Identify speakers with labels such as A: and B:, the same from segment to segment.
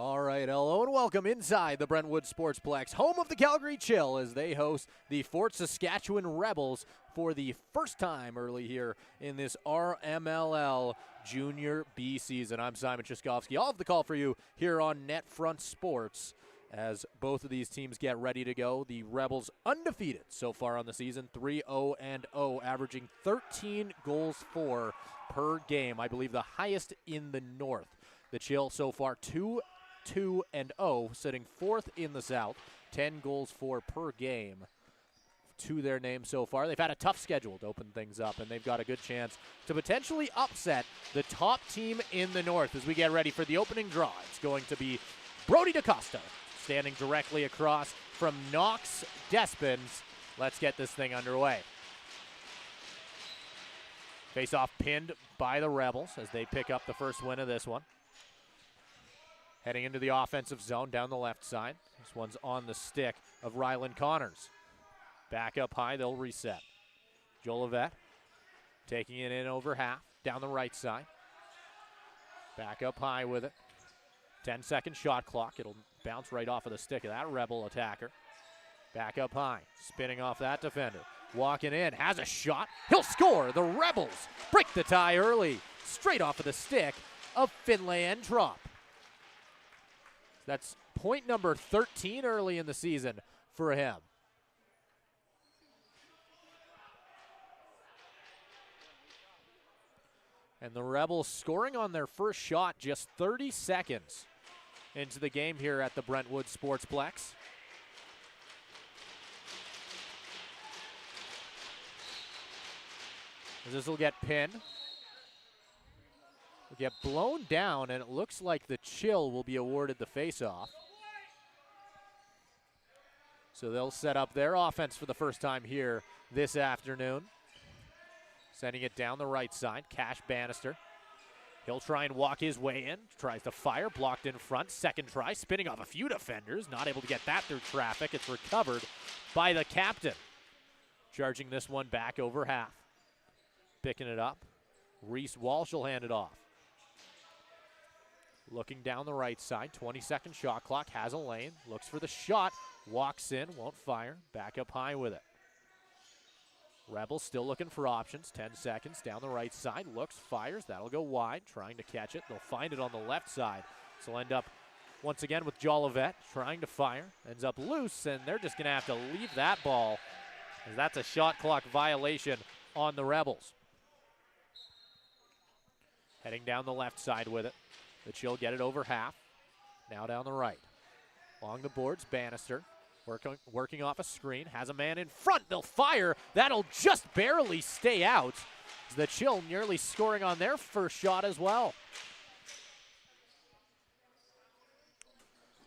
A: All right, hello and welcome inside the Brentwood Sportsplex, home of the Calgary Chill, as they host the Fort Saskatchewan Rebels for the first time early here in this RMLL Junior B season. I'm Simon Chaskovsky. I'll have the call for you here on NetFront Sports as both of these teams get ready to go. The Rebels undefeated so far on the season, 3-0-0, averaging 13 goals for per game. I believe the highest in the North. The Chill so far 2-2-0, sitting fourth in the South, 10 goals for per game to their name so far. They've had a tough schedule to open things up, and they've got a good chance to potentially upset the top team in the North as we get ready for the opening draw. It's going to be Brody DaCosta standing directly across from Knox Despins. Let's get this thing underway. Face-off pinned by the Rebels as they pick up the first win of this one. Heading into the offensive zone down the left side. This one's on the stick of Rylan Connors. Back up high, they'll reset. Jolivet taking it in over half, down the right side. Back up high with it. 10-second shot clock. It'll bounce right off of the stick of that Rebel attacker. Back up high, spinning off that defender. Walking in, has a shot. He'll score. The Rebels break the tie early, straight off of the stick of Finlay Entrop. That's point number 13 early in the season for him. And the Rebels scoring on their first shot just 30 seconds into the game here at the Brentwood Sportsplex. This will get pinned. Will get blown down, and it looks like the Chill will be awarded the face-off. So they'll set up their offense for the first time here this afternoon. Sending it down the right side, Cash Bannister. He'll try and walk his way in, tries to fire, blocked in front. Second try, spinning off a few defenders, not able to get that through traffic. It's recovered by the captain. Charging this one back over half. Picking it up, Reese Walsh will hand it off. Looking down the right side, 20-second shot clock, has a lane, looks for the shot, walks in, won't fire, back up high with it. Rebels still looking for options, 10 seconds, down the right side, looks, fires, that'll go wide, trying to catch it. They'll find it on the left side. So they'll end up once again with Jolivet trying to fire, ends up loose, and they're just gonna have to leave that ball, as that's a shot clock violation on the Rebels. Heading down the left side with it. The Chill get it over half. Now down the right. Along the boards, Bannister working off a screen. Has a man in front. They'll fire. That'll just barely stay out. The Chill nearly scoring on their first shot as well.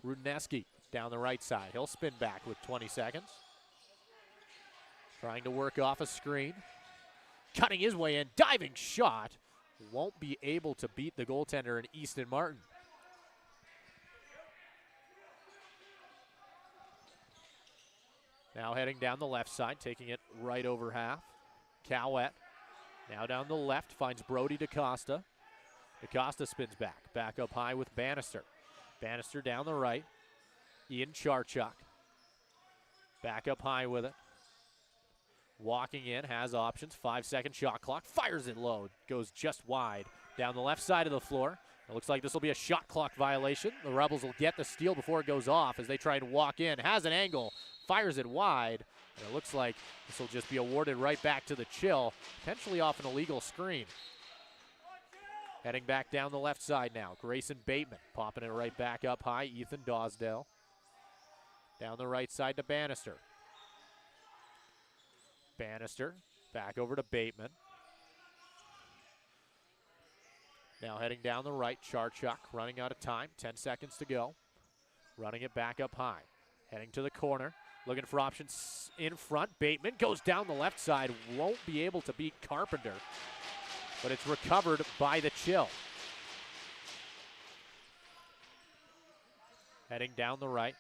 A: Rudineski down the right side. He'll spin back with 20 seconds. Trying to work off a screen. Cutting his way in. Diving shot. Won't be able to beat the goaltender in Easton Martin. Now heading down the left side, taking it right over half. Cowett now down the left, finds Brody DaCosta. DaCosta spins back. Back up high with Bannister. Bannister down the right. Ian Charchuk. Back up high with it. Walking in, has options, 5-second shot clock, fires it low, goes just wide down the left side of the floor. It looks like this will be a shot clock violation. The Rebels will get the steal before it goes off as they try and walk in. Has an angle, fires it wide, and it looks like this will just be awarded right back to the Chill, potentially off an illegal screen. Heading back down the left side now, Grayson Bateman popping it right back up high, Ethan Dosdale. Down the right side to Bannister. Bannister back over to Bateman. Now heading down the right, Charchuk running out of time, 10 seconds to go. Running it back up high. Heading to the corner, looking for options in front. Bateman goes down the left side, won't be able to beat Carpenter, but it's recovered by the Chill. Heading down the right,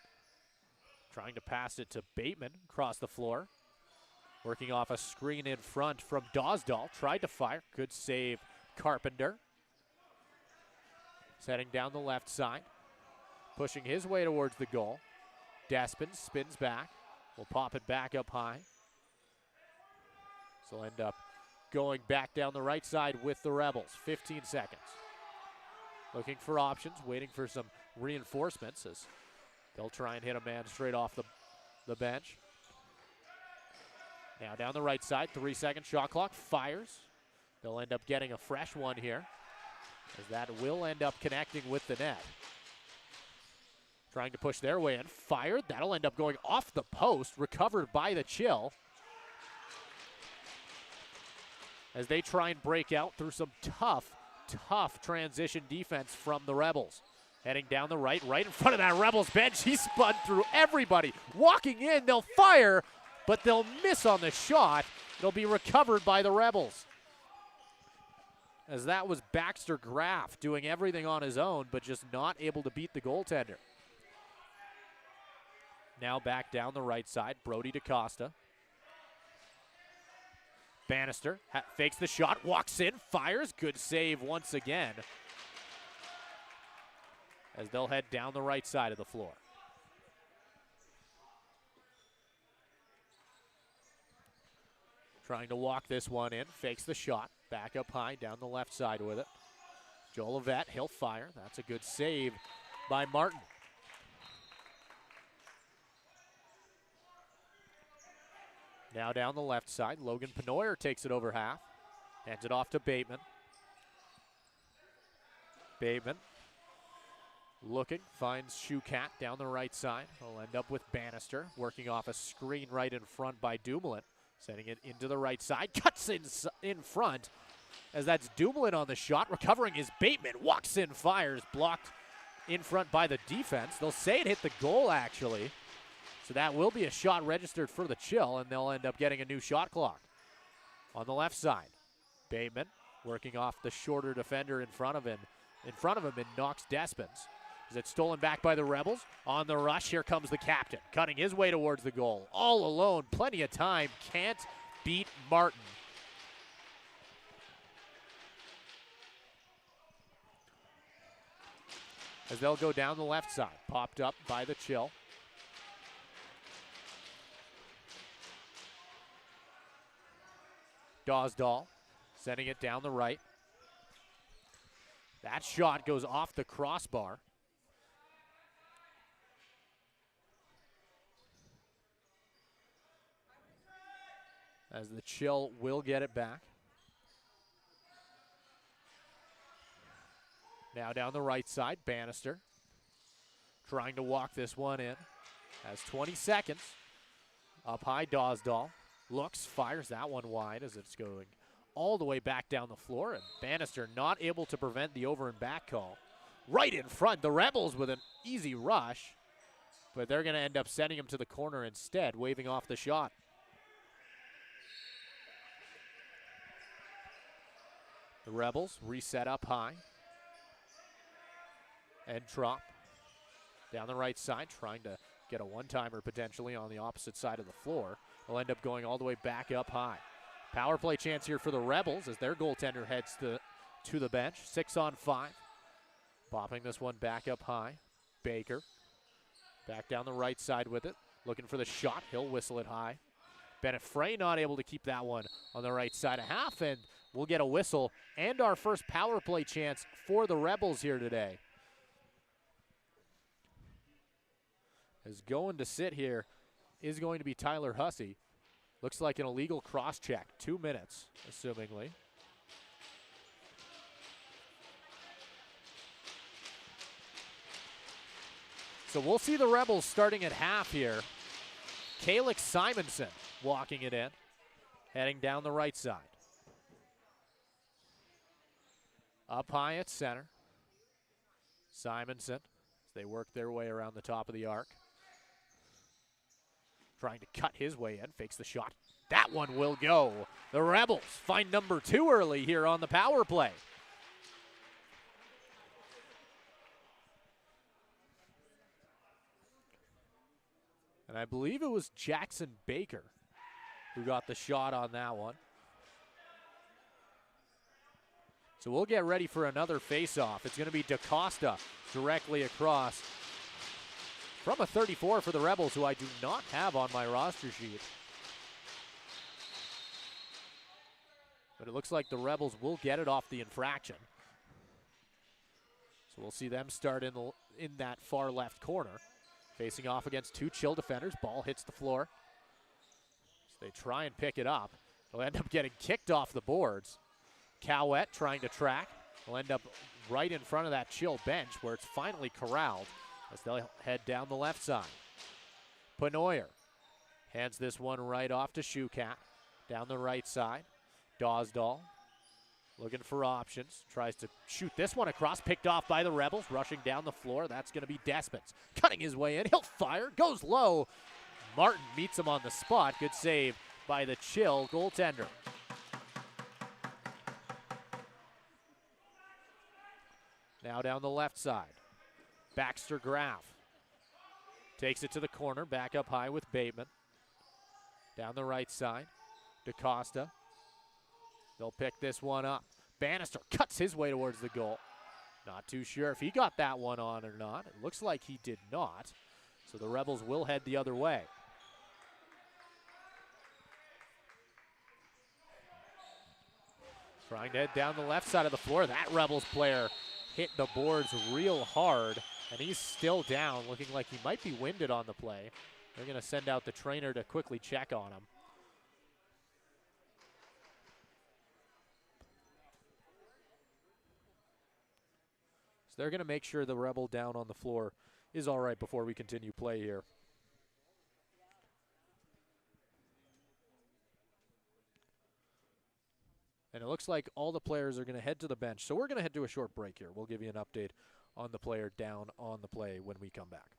A: trying to pass it to Bateman across the floor. Working off a screen in front from Dosdal. Tried to fire. Good save, Carpenter. Setting down the left side. pushing his way towards the goal. Despin spins back. Will pop it back up high. So he'll end up going back down the right side with the Rebels. 15 seconds. Looking for options, waiting for some reinforcements as they'll try and hit a man straight off the bench. Now down the right side, 3-second shot clock, fires. They'll end up getting a fresh one here, as that will end up connecting with the net. Trying to push their way in, fired. That'll end up going off the post, recovered by the Chill, as they try and break out through some tough transition defense from the Rebels. Heading down the right in front of that Rebels bench. He spun through everybody. Walking in, they'll fire, but they'll miss on the shot. It'll be recovered by the Rebels, as that was Baxter Graff doing everything on his own, but just not able to beat the goaltender. Now back down the right side, Brody DaCosta. Bannister fakes the shot, walks in, fires. Good save once again, as they'll head down the right side of the floor. Trying to walk this one in, fakes the shot, back up high, down the left side with it. Joel Levette, he'll fire. That's a good save by Martin. Now down the left side, Logan Penoyer takes it over half. Hands it off to Bateman. Bateman looking, finds Shukat down the right side. He'll end up with Bannister, working off a screen right in front by Dumoulin. Sending it into the right side, cuts in front, as that's Dumoulin on the shot. Recovering is Bateman, walks in, fires, blocked in front by the defense. They'll say it hit the goal, actually. So that will be a shot registered for the Chill, and they'll end up getting a new shot clock. On the left side, Bateman working off the shorter defender in front of him and knocks Despins. Is it stolen back by the Rebels? On the rush, here comes the captain, cutting his way towards the goal. All alone, plenty of time, can't beat Martin. As they'll go down the left side, popped up by the Chill. Dawsdahl sending it down the right. That shot goes off the crossbar. As the Chill will get it back. Now down the right side, Bannister trying to walk this one in. Has 20 seconds. Up high, Dawsdahl looks, fires that one wide as it's going all the way back down the floor, and Bannister not able to prevent the over and back call. Right in front, the Rebels with an easy rush, but they're going to end up sending him to the corner instead, waving off the shot. The Rebels reset up high. And drop down the right side, trying to get a one-timer potentially on the opposite side of the floor. They'll end up going all the way back up high. Power play chance here for the Rebels as their goaltender heads to the bench. 6-on-5. Popping this one back up high. Baker back down the right side with it. Looking for the shot. He'll whistle it high. Bennett Frey not able to keep that one on the right side of half, and we'll get a whistle and our first power play chance for the Rebels here today. As going to sit here is going to be Tyler Hussey. Looks like an illegal cross-check. 2 minutes, assumingly. So we'll see the Rebels starting at half here. Kalix Simonson walking it in, heading down the right side. Up high at center. Simonson, as they work their way around the top of the arc. Trying to cut his way in, fakes the shot. That one will go. The Rebels find number 2 early here on the power play. And I believe it was Jackson Baker who got the shot on that one. So we'll get ready for another face-off. It's going to be DaCosta directly across from a 34 for the Rebels, who I do not have on my roster sheet. But it looks like the Rebels will get it off the infraction. So we'll see them start in that far left corner. Facing off against two Chill defenders. Ball hits the floor. So they try and pick it up. They'll end up getting kicked off the boards. Cowett trying to track. Will end up right in front of that Chill bench where it's finally corralled as they'll head down the left side. Penoyer hands this one right off to Shukat. Down the right side. Dawsdahl looking for options. Tries to shoot this one across. Picked off by the Rebels. Rushing down the floor. That's going to be Despens. Cutting his way in. He'll fire. Goes low. Martin meets him on the spot. Good save by the Chill goaltender. Now down the left side. Baxter Graff takes it to the corner. Back up high with Bateman. Down the right side. DaCosta. They'll pick this one up. Bannister cuts his way towards the goal. Not too sure if he got that one on or not. It looks like he did not. So the Rebels will head the other way. Trying to head down the left side of the floor. That Rebels player hit the boards real hard, and he's still down, looking like he might be winded on the play. They're going to send out the trainer to quickly check on him. So they're going to make sure the Rebel down on the floor is all right before we continue play here. And it looks like all the players are going to head to the bench. So we're going to head to a short break here. We'll give you an update on the player down on the play when we come back.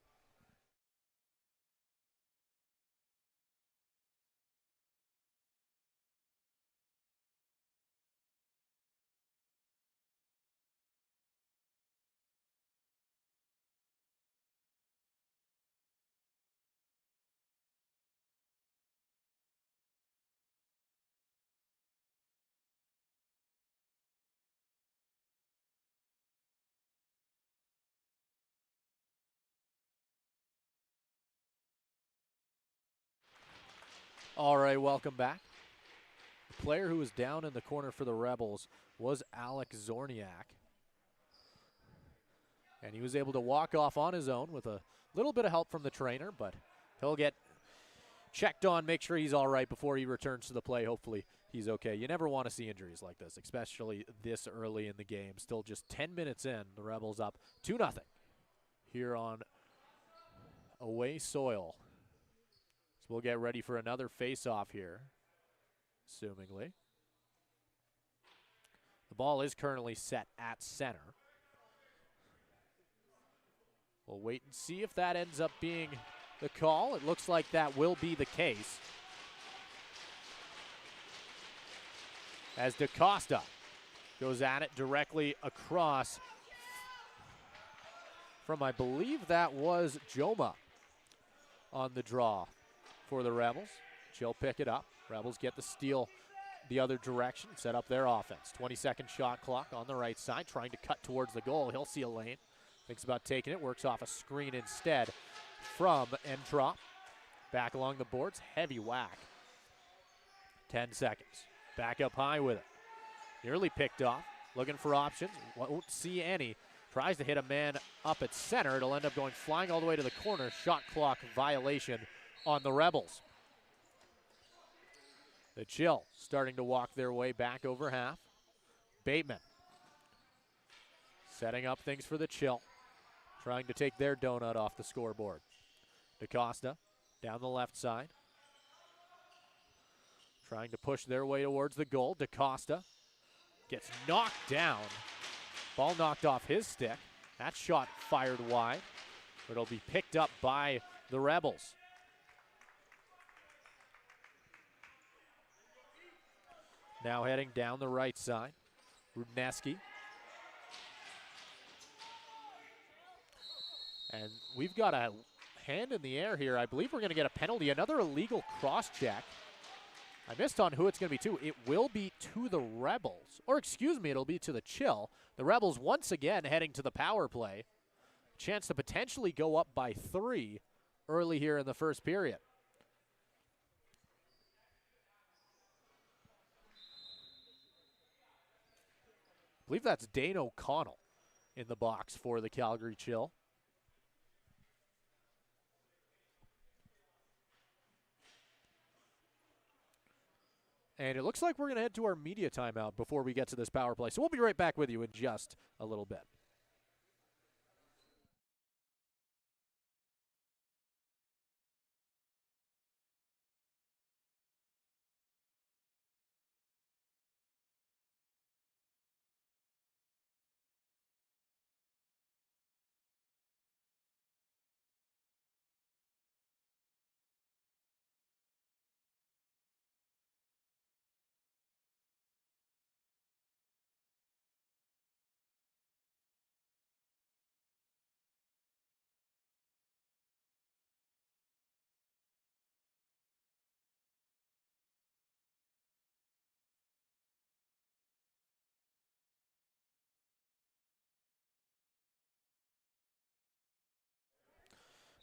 A: All right, welcome back. The player who was down in the corner for the Rebels was Alex Zorniak. And he was able to walk off on his own with a little bit of help from the trainer, but he'll get checked on, make sure he's all right before he returns to the play. Hopefully he's okay. You never want to see injuries like this, especially this early in the game. Still just 10 minutes in, the Rebels up 2-0 here on away soil. So we'll get ready for another face-off here, assumingly. The ball is currently set at center. We'll wait and see if that ends up being the call. It looks like that will be the case. As DaCosta goes at it directly across from, I believe that was Joma on the draw for the Rebels. She'll pick it up. Rebels get the steal the other direction, set up their offense. 20-second shot clock on the right side, trying to cut towards the goal. He'll see a lane. Thinks about taking it, works off a screen instead from Entrop. Back along the boards, heavy whack. 10 seconds. Back up high with it. Nearly picked off, looking for options, won't see any. Tries to hit a man up at center. It'll end up going flying all the way to the corner. Shot clock violation on the Rebels. The Chill starting to walk their way back over half. Bateman setting up things for the Chill, trying to take their donut off the scoreboard. DaCosta down the left side, trying to push their way towards the goal. DaCosta gets knocked down. Ball knocked off his stick. That shot fired wide, but it'll be picked up by the Rebels. Now heading down the right side, Rudneski. And we've got a hand in the air here. I believe we're going to get a penalty. Another illegal cross-check. I missed on who it's going to be to. It will be to the Rebels. Or excuse me, it'll be to the Chill. The Rebels once again heading to the power play. chance to potentially go up by 3 early here in the first period. I believe that's Dane O'Connell in the box for the Calgary Chill. And it looks like we're going to head to our media timeout before we get to this power play. So we'll be right back with you in just a little bit.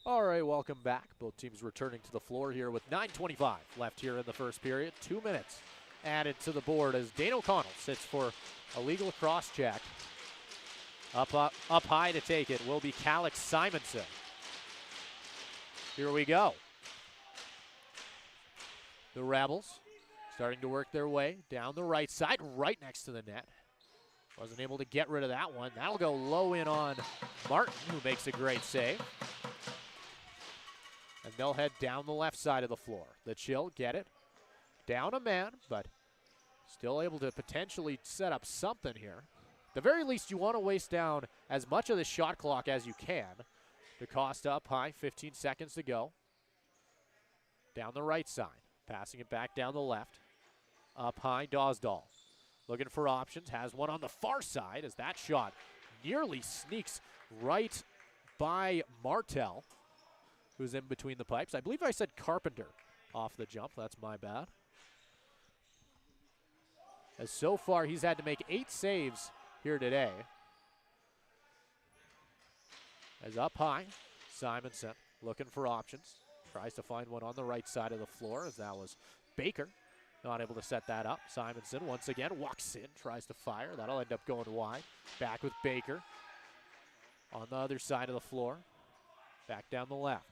A: All right, welcome back. Both teams returning to the floor here with 9:25 left here in the first period. 2 minutes added to the board as Dane O'Connell sits for a legal cross check. Up high to take it will be Calix Simonson. Here we go. The Rebels starting to work their way down the right side, right next to the net. Wasn't able to get rid of that one. That'll go low in on Martin, who makes a great save. And they'll head down the left side of the floor. The Chill get it. Down a man, but still able to potentially set up something here. At the very least, you want to waste down as much of the shot clock as you can. DaCosta up high, 15 seconds to go. Down the right side. Passing it back down the left. Up high, Dosdall. Looking for options. Has one on the far side as that shot nearly sneaks right by Martel, who's in between the pipes. I believe I said Carpenter off the jump. That's my bad. As so far, he's had to make 8 saves here today. As up high, Simonson looking for options. Tries to find one on the right side of the floor as that was Baker. Not able to set that up. Simonson once again walks in, tries to fire. That'll end up going wide. Back with Baker on the other side of the floor. Back down the left.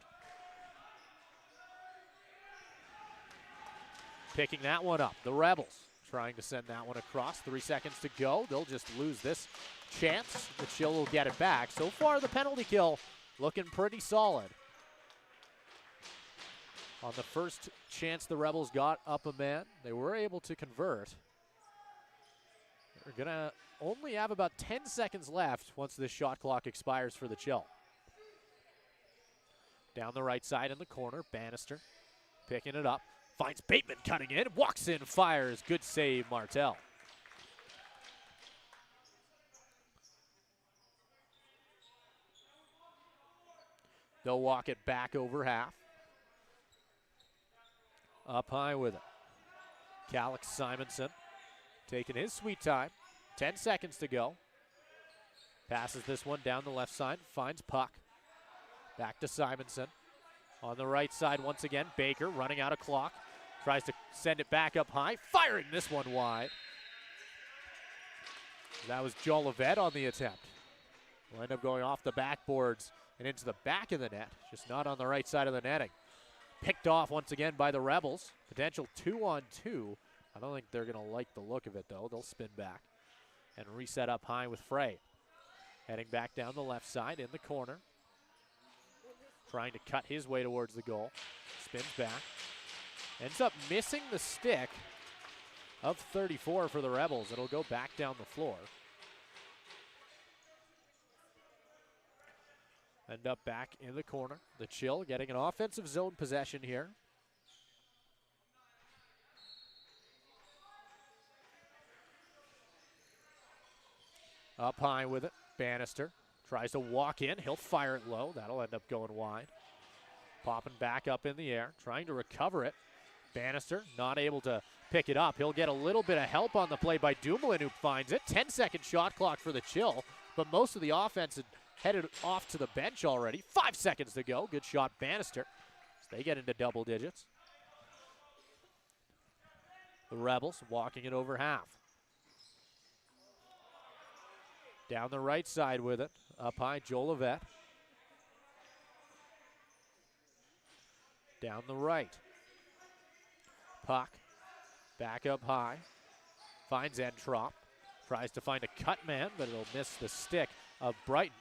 A: Picking that one up. The Rebels trying to send that one across. 3 seconds to go. They'll just lose this chance. The Chill will get it back. So far, the penalty kill looking pretty solid. On the first chance the Rebels got up a man, they were able to convert. They're going to only have about 10 seconds left once this shot clock expires for the Chill. Down the right side in the corner, Bannister picking it up. Finds Bateman cutting in, walks in, fires. Good save, Martel. They'll walk it back over half. Up high with it. Calix Simonson taking his sweet time. 10 seconds to go. Passes this one down the left side, finds puck. Back to Simonson. On the right side once again, Baker running out of clock. Tries to send it back up high, firing this one wide. That was Jolivet on the attempt. Will end up going off the backboards and into the back of the net, just not on the right side of the netting. Picked off once again by the Rebels. Potential 2-on-2. I don't think they're going to like the look of it, though. They'll spin back and reset up high with Frey. Heading back down the left side in the corner. Trying to cut his way towards the goal. Spins back. Ends up missing the stick of 34 for the Rebels. It'll go back down the floor. End up back in the corner. The Chill getting an offensive zone possession here. Up high with it. Bannister tries to walk in. He'll fire it low. That'll end up going wide. Popping back up in the air. Trying to recover it. Bannister not able to pick it up. He'll get a little bit of help on the play by Dumoulin, who finds it. 10-second shot clock for the Chill, but most of the offense had headed off to the bench already. 5 seconds to go. Good shot, Bannister. So they get into double digits. The Rebels walking it over half. Down the right side with it. Up high, Joel Levette. Down the right. Puck. Back up high. Finds Entrop. Tries to find a cut man, but it'll miss the stick of Brighton.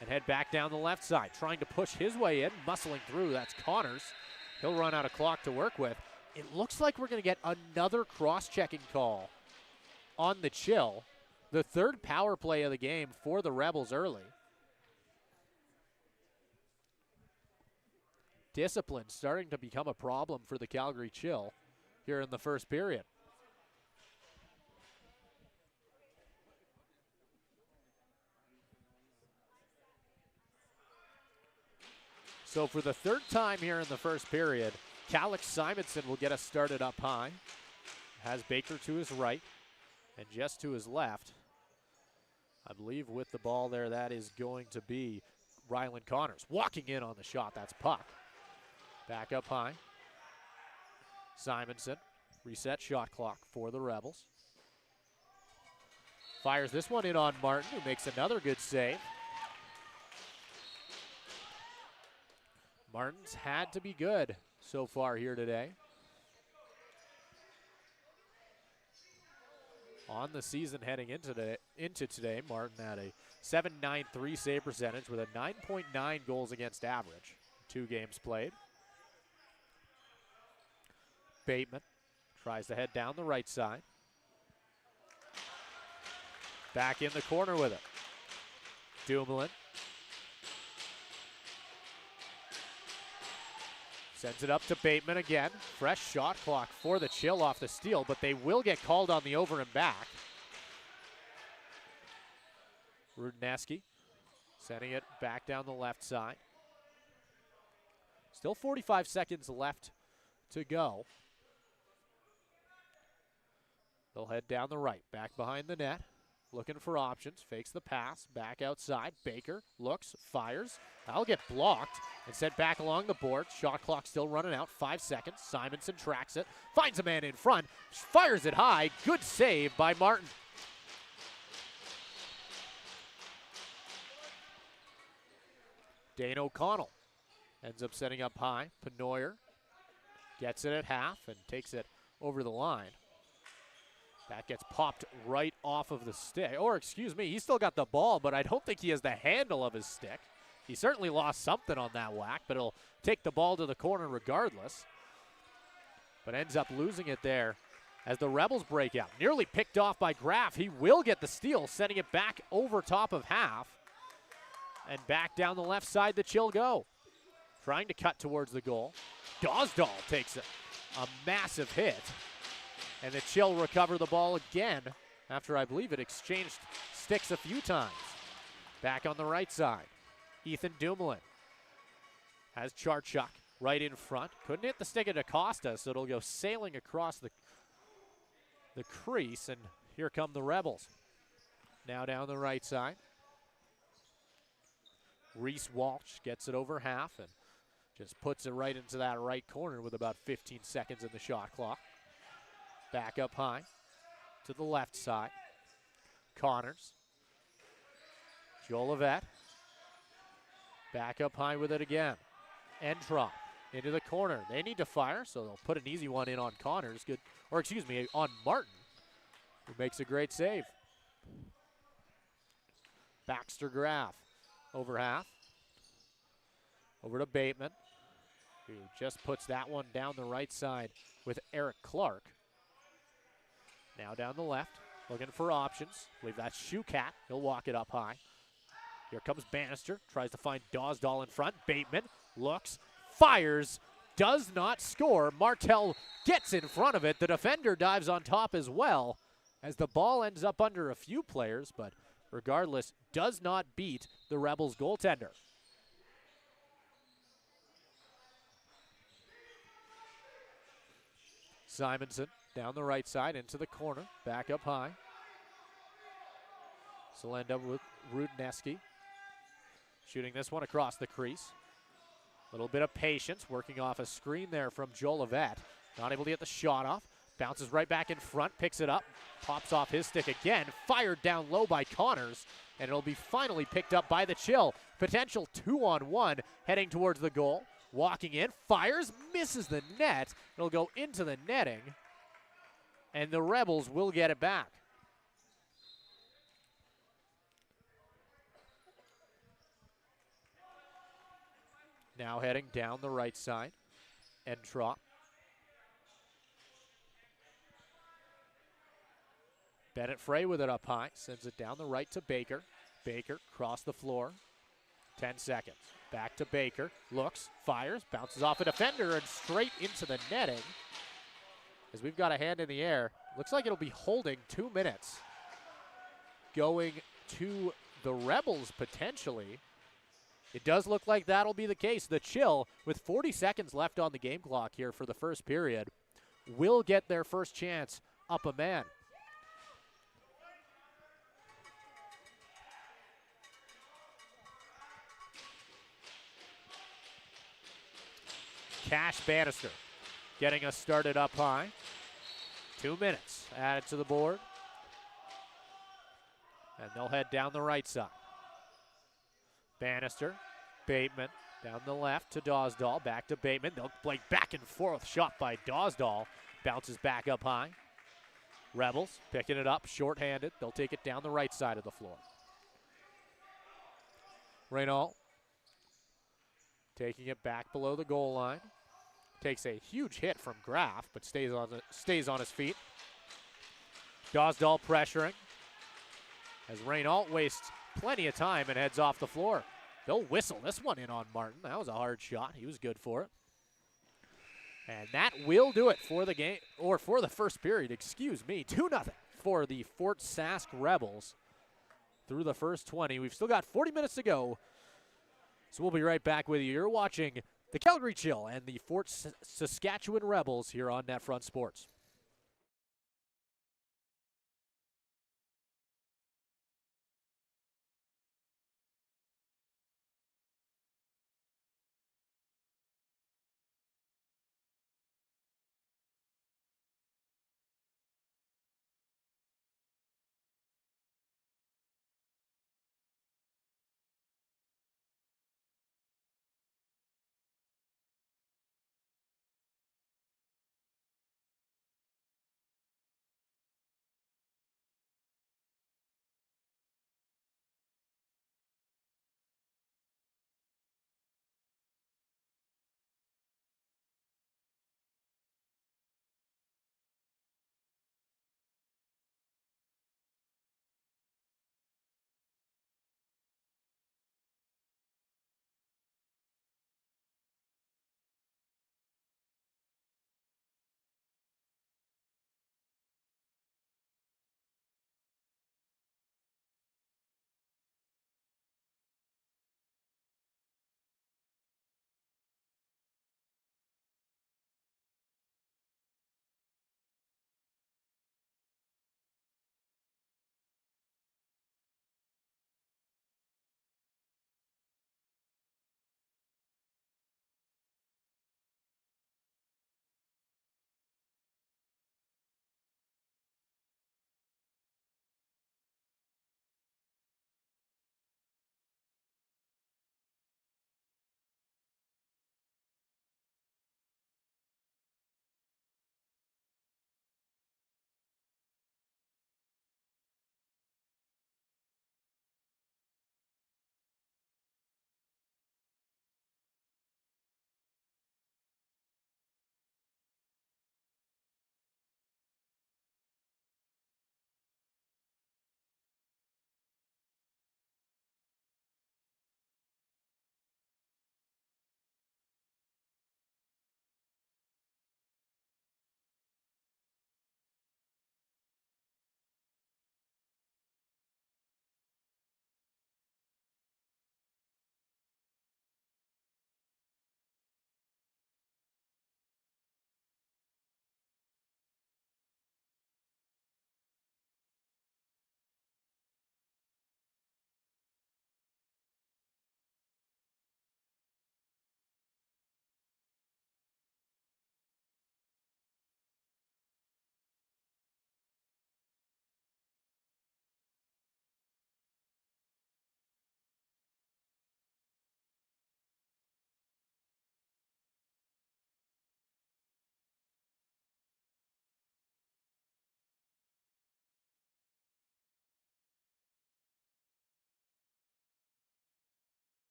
A: And head back down the left side. Trying to push his way in. Muscling through. That's Connors. He'll run out of clock to work with. It looks like we're going to get another cross-checking call on the Chill. The third power play of the game for the Rebels early. Discipline starting to become a problem for the Calgary Chill here in the first period. So for the third time here in the first period, Calix Simonson will get us started up high. Has Baker to his right and just to his left. I believe with the ball there, that is going to be Rylan Connors. Walking in on the shot, that's Puck. Back up high. Simonson, reset shot clock for the Rebels. Fires this one in on Martin, who makes another good save. Martin's had to be good so far here today. On the season heading into today, Martin had a .793 save percentage with a 9.9 goals against average. 2 games played. Bateman tries to head down the right side. Back in the corner with it. Dumoulin. Sends it up to Bateman again. Fresh shot clock for the Chill off the steal, but they will get called on the over and back. Rudineski sending it back down the left side. Still 45 seconds left to go. They'll head down the right, back behind the net. Looking for options, fakes the pass, back outside. Baker looks, fires. That'll get blocked and sent back along the board. Shot clock still running out, 5 seconds. Simonson tracks it, finds a man in front, fires it high. Good save by Martin. Dane O'Connell ends up setting up high. Penoyer gets it at half and takes it over the line. That gets popped right off of the stick. Or, excuse me, he's still got the ball, but I don't think he has the handle of his stick. He certainly lost something on that whack, but he'll take the ball to the corner regardless. But ends up losing it there as the Rebels break out. Nearly picked off by Graff. He will get the steal, sending it back over top of half. And back down the left side, the Chill go. Trying to cut towards the goal. Dosdall takes a massive hit. And the Chill recover the ball again after I believe it exchanged sticks a few times. Back on the right side. Ethan Dumoulin has Charchuk right in front. Couldn't hit the stick at Acosta, so it'll go sailing across the crease, and here come the Rebels. Now down the right side. Reese Walsh gets it over half and just puts it right into that right corner with about 15 seconds in the shot clock. Back up high to the left side. Connors. Joel Levette. Back up high with it again. Entrop into the corner. They need to fire, so they'll put an easy one in on Connors. Good, or excuse me, on Martin, who makes a great save. Baxter Graff over half. Over to Bateman, who just puts that one down the right side with Eric Clark. Now down the left, looking for options. I believe that's Shukat. He'll walk it up high. Here comes Bannister, tries to find Dosdall in front. Bateman looks, fires, does not score. Martell gets in front of it. The defender dives on top as well as the ball ends up under a few players, but regardless, does not beat the Rebels goaltender. Simonson down the right side into the corner, back up high. Salenda with Rudineski. Shooting this one across the crease. A little bit of patience, working off a screen there from Joel Levette. Not able to get the shot off. Bounces right back in front, picks it up, pops off his stick again. Fired down low by Connors, and it'll be finally picked up by the Chill. Potential 2-on-1 heading towards the goal. Walking in, fires, misses the net. It'll go into the netting, and the Rebels will get it back. Now heading down the right side, Entrop. Bennett Frey with it up high, sends it down the right to Baker. Baker across the floor, 10 seconds. Back to Baker, looks, fires, bounces off a defender and straight into the netting. As we've got a hand in the air, looks like it'll be holding 2 minutes. Going to the Rebels potentially. It does look like that'll be the case. The Chill, with 40 seconds left on the game clock here for the first period, will get their first chance up a man. Cash Bannister getting us started up high. 2 minutes added to the board. And they'll head down the right side. Bannister, Bateman, down the left to Dawsdall, back to Bateman. They'll play back and forth, shot by Dawsdall. Bounces back up high. Rebels picking it up, shorthanded. They'll take it down the right side of the floor. Renault taking it back below the goal line. Takes a huge hit from Graff, but stays on his feet. Dawsdall pressuring as Renault wastes plenty of time and heads off the floor. They'll whistle this one in on Martin. That was a hard shot. He was good for it. And that will do it for the game, or for the first period, excuse me. 2-0 for the Fort Sask Rebels through the first 20. We've still got 40 minutes to go, so we'll be right back with you. You're watching the Calgary Chill and the Fort Saskatchewan Rebels here on NetFront Sports.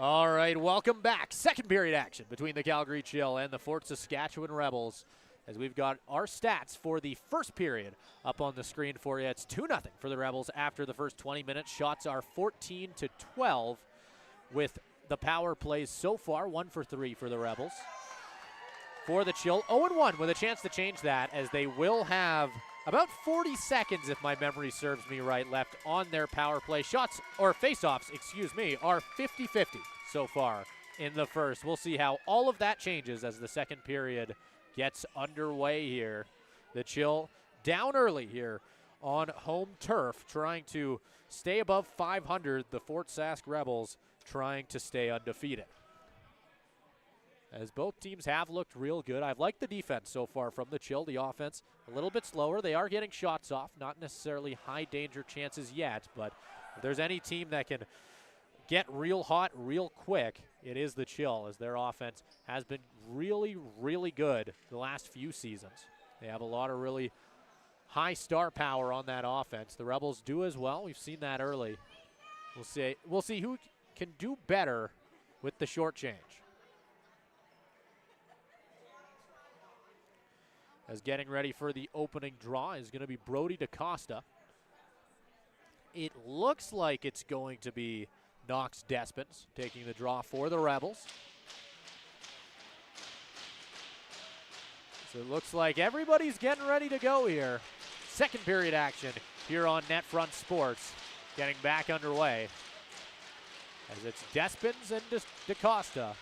A: All right, welcome back. Second period action between the Calgary Chill and the Fort Saskatchewan Rebels, as we've got our stats for the first period up on the screen for you. It's 2-0 for the Rebels after the first 20 minutes. Shots are 14-12 with the power plays so far, 1 for 3 for the Rebels. For the Chill, 0-1 with a chance to change that, as they will have about 40 seconds, if my memory serves me right, left on their power play. Shots, or face-offs, excuse me, are 50-50 so far in the first. We'll see how all of that changes as the second period gets underway here. The Chill down early here on home turf, trying to stay above 500. The Fort Sask Rebels trying to stay undefeated, as both teams have looked real good. I've liked the defense so far from the Chill. The offense a little bit slower. They are getting shots off, not necessarily high danger chances yet, but if there's any team that can get real hot real quick, it is the Chill, as their offense has been really, really good the last few seasons. They have a lot of really high star power on that offense. The Rebels do as well. We've seen that early. We'll see who can do better with the short change. As getting ready for the opening draw is going to be Brody DaCosta. It looks like it's going to be Knox Despens taking the draw for the Rebels. So it looks like everybody's getting ready to go here. Second period action here on NetFront Sports getting back underway, as it's Despens and DaCosta.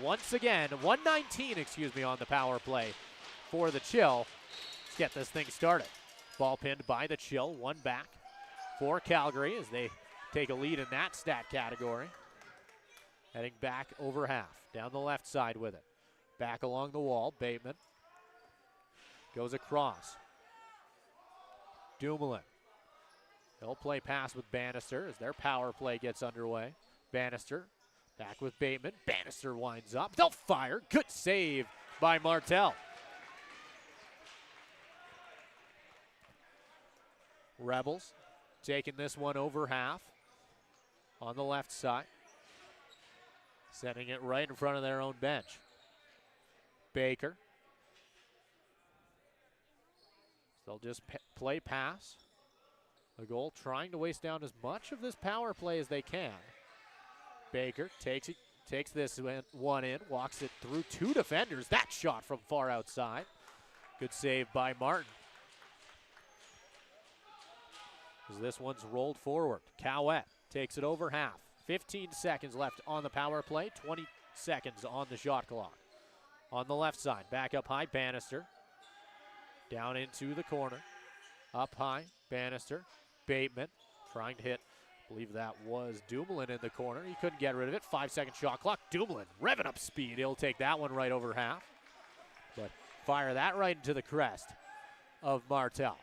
A: Once again, 119, on the power play for the Chill. Let's get this thing started. Ball pinned by the Chill, one back for Calgary as they take a lead in that stat category. Heading back over half, down the left side with it. Back along the wall, Bateman goes across. Dumoulin. He'll play pass with Bannister as their power play gets underway. Bannister back with Bateman. Bannister winds up. They'll fire. Good save by Martel. Rebels taking this one over half on the left side. Sending it right in front of their own bench. Baker. They'll just play pass. The goal trying to waste down as much of this power play as they can. Baker takes this one in, walks it through two defenders. That shot from far outside. Good save by Martin. As this one's rolled forward. Cowett takes it over half. 15 seconds left on the power play, 20 seconds on the shot clock. On the left side, back up high, Bannister. Down into the corner. Up high, Bannister. Bateman trying to hit. I believe that was Dumoulin in the corner. He couldn't get rid of it. 5-second shot clock. Dumoulin revving up speed. He'll take that one right over half. But fire that right into the crest of Martel.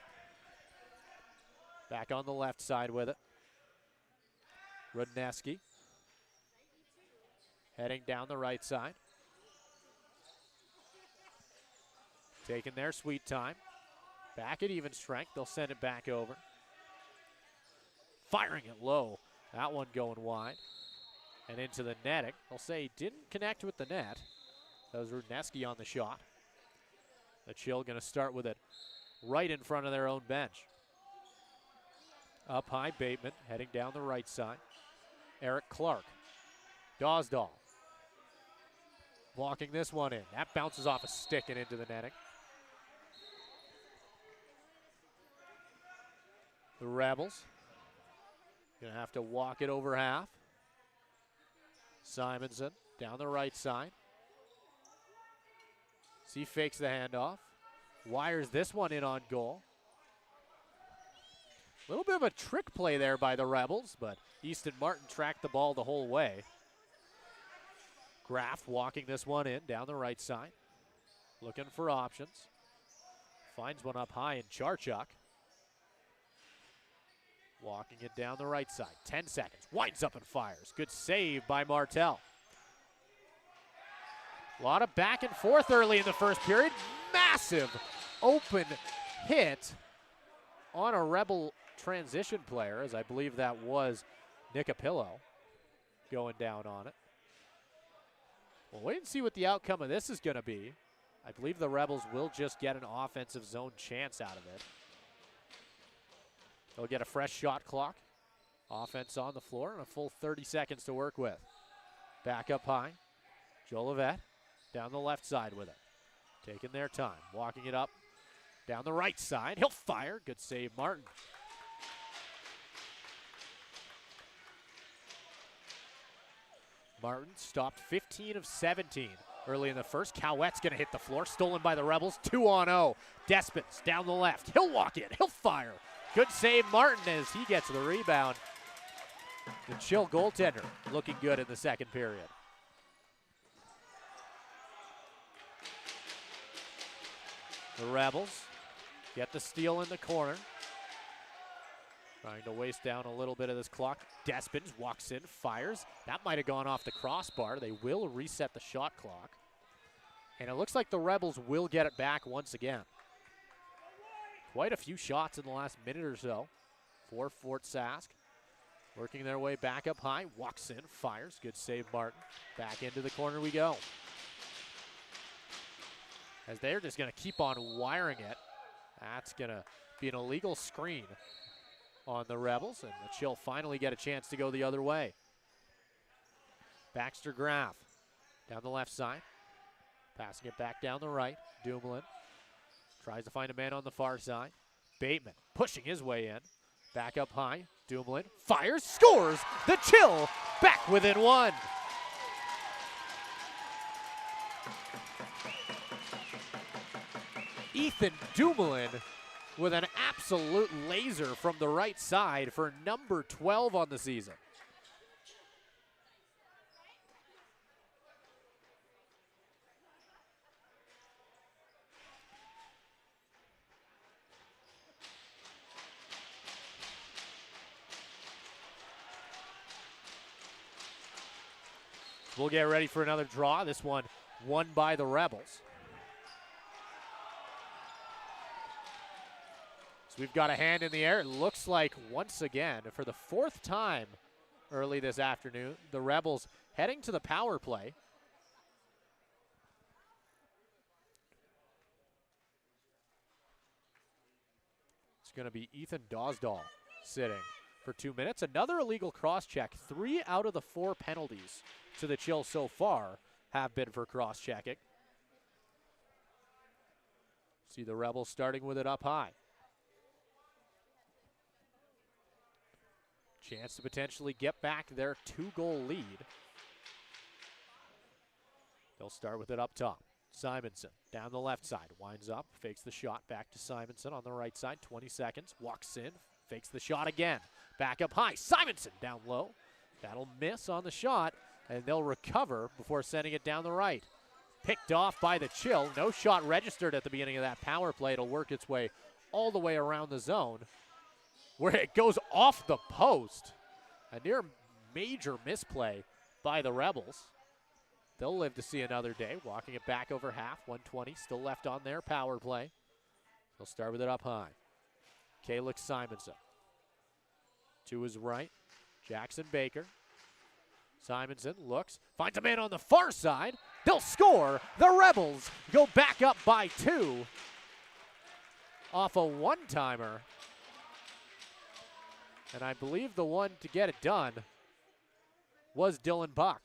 A: Back on the left side with it. Rudneski heading down the right side. Taking their sweet time. Back at even strength. They'll send it back over. Firing it low. That one going wide. And into the netting. They'll say he didn't connect with the net. That was Rudneski on the shot. The Chill going to start with it right in front of their own bench. Up high, Bateman heading down the right side. Eric Clark. Dawsdahl blocking this one in. That bounces off a stick and into the netting. The Rebels gonna have to walk it over half. Simonson down the right side. He fakes the handoff. Wires this one in on goal. A little bit of a trick play there by the Rebels, but Easton Martin tracked the ball the whole way. Graff walking this one in down the right side. Looking for options. Finds one up high in Charchuk. Walking it down the right side. 10 seconds. Winds up and fires. Good save by Martel. A lot of back and forth early in the first period. Massive open hit on a Rebel transition player, as I believe that was Nick Apillo. going down on it. We'll wait and see what the outcome of this is going to be. I believe the Rebels will just get an offensive zone chance out of it. They'll get a fresh shot clock. Offense on the floor and a full 30 seconds to work with. Back up high. Jolivet down the left side with it. Taking their time, walking it up down the right side. He'll fire. Good save, Martin. Martin stopped 15 of 17 early in the first. Cowette's going to hit the floor. Stolen by the Rebels. 2-on-0. Despins down the left. He'll walk it. He'll fire. Good save, Martin, as he gets the rebound. The Chill goaltender looking good in the second period. The Rebels get the steal in the corner. Trying to waste down a little bit of this clock. Despins walks in, fires. That might have gone off the crossbar. They will reset the shot clock. And it looks like the Rebels will get it back once again. Quite a few shots in the last minute or so for Fort Sask. Working their way back up high. Walks in, fires. Good save, Martin. Back into the corner we go. As they're just going to keep on wiring it. That's going to be an illegal screen on the Rebels, and the Chill finally get a chance to go the other way. Baxter Graff down the left side. Passing it back down the right. Dumoulin tries to find a man on the far side. Bateman pushing his way in. Back up high. Dumoulin fires, scores! The Chill back within one. Ethan Dumoulin with an absolute laser from the right side for number 12 on the season. We'll get ready for another draw. This one won by the Rebels. So we've got a hand in the air. It looks like once again, for the fourth time early this afternoon, the Rebels heading to the power play. It's going to be Ethan Dosdall sitting for 2 minutes. Another illegal cross-check. 3 out of the 4 penalties to the Chill so far have been for cross-checking. See the Rebels starting with it up high. Chance to potentially get back their 2-goal lead. They'll start with it up top. Simonson down the left side, winds up, fakes the shot, back to Simonson on the right side, 20 seconds, walks in, fakes the shot again. Back up high, Simonson down low. That'll miss on the shot, and they'll recover before sending it down the right. Picked off by the Chill. No shot registered at the beginning of that power play. It'll work its way all the way around the zone, where it goes off the post. A near major misplay by the Rebels. They'll live to see another day. Walking it back over half, 1:20 still left on their power play. They'll start with it up high. Kalix Simonson. To his right, Jackson Baker. Simonson looks, finds a man on the far side. They'll score. The Rebels go back up by 2 off a one-timer. And I believe the one to get it done was Dylan Buck.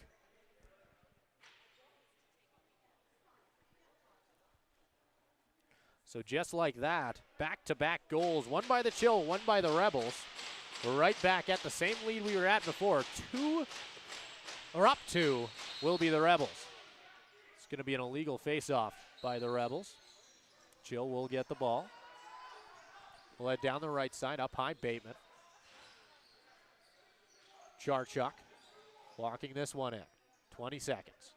A: So just like that, back-to-back goals, one by the Chill, one by the Rebels. We're right back at the same lead we were at before. 2, or up 2, will be the Rebels. It's going to be an illegal face-off by the Rebels. Chill will get the ball. We'll head down the right side, up high, Bateman. Charchuk walking this one in. 20 seconds.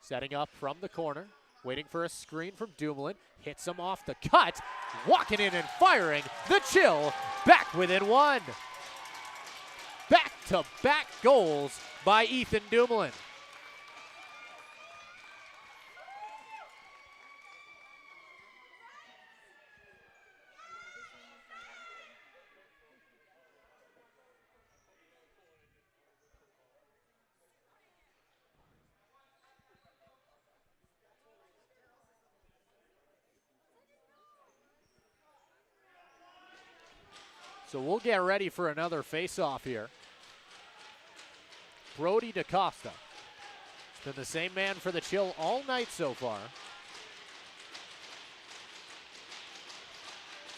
A: Setting up from the corner. Waiting for a screen from Dumoulin. Hits him off the cut. Walking in and firing. The Chill back within 1. Back-to-back goals by Ethan Dumoulin. So we'll get ready for another face-off here. Brody DaCosta. It's been the same man for the Chill all night so far.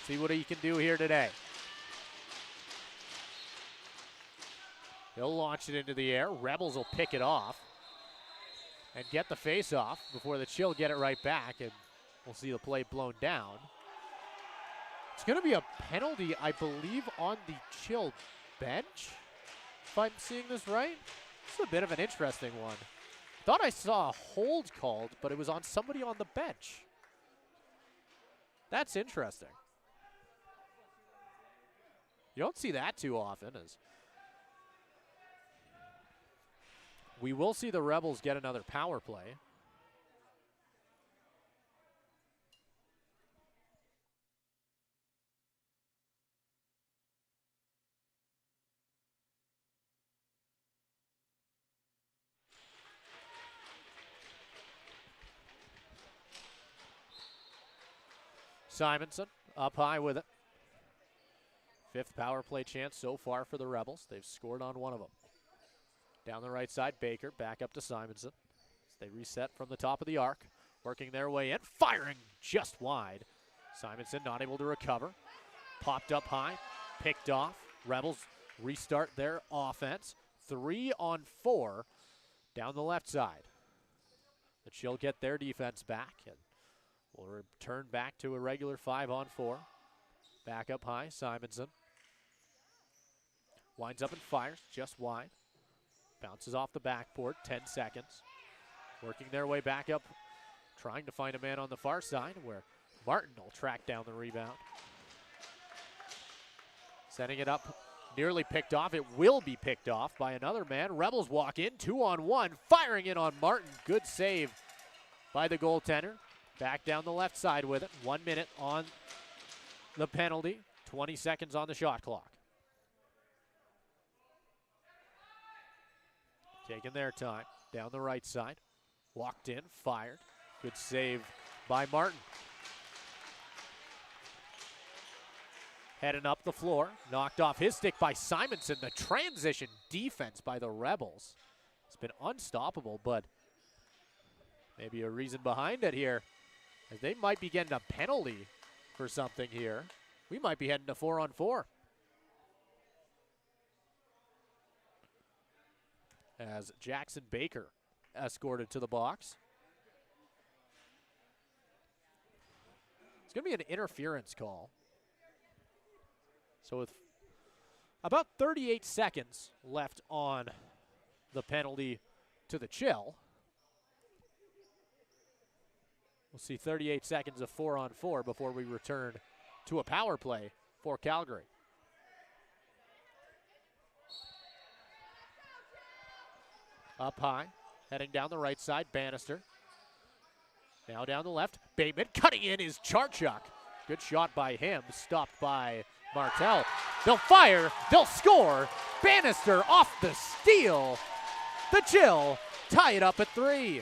A: See what he can do here today. He'll launch it into the air. Rebels will pick it off and get the face-off before the Chill get it right back, and we'll see the play blown down. It's going to be a penalty, I believe, on the Chill bench, if I'm seeing this right. This is a bit of an interesting one. Thought I saw a hold called, but it was on somebody on the bench. That's interesting. You don't see that too often. As we will see the Rebels get another power play. Simonson up high with it. Fifth power play chance so far for the Rebels. They've scored on one of them. Down the right side, Baker back up to Simonson. As they reset from the top of the arc, working their way in, firing just wide. Simonson not able to recover. Popped up high, picked off. Rebels restart their offense. 3 on 4 down the left side. The Chill get their defense back and will return back to a regular 5 on 4. Back up high, Simonson. Winds up and fires just wide. Bounces off the backboard, 10 seconds. Working their way back up, trying to find a man on the far side where Martin will track down the rebound. Setting it up, nearly picked off. It will be picked off by another man. Rebels walk in, 2 on 1, firing in on Martin. Good save by the goaltender. Back down the left side with it. 1 minute on the penalty, 20 seconds on the shot clock. Taking their time, down the right side. Walked in, fired. Good save by Martin. Heading up the floor, knocked off his stick by Simonson. The transition defense by the Rebels. It's been unstoppable, but maybe a reason behind it here, as they might be getting a penalty for something here. We might be heading to 4 on 4. As Jackson Baker escorted to the box. It's going to be an interference call. So with about 38 seconds left on the penalty to the Chill, we'll see 38 seconds of 4 on 4 before we return to a power play for Calgary. Up high, heading down the right side, Bannister. Now down the left, Bateman cutting in is Charchuk. Good shot by him, stopped by Martel. They'll fire, they'll score. Bannister off the steal. The Chill tie it up at 3.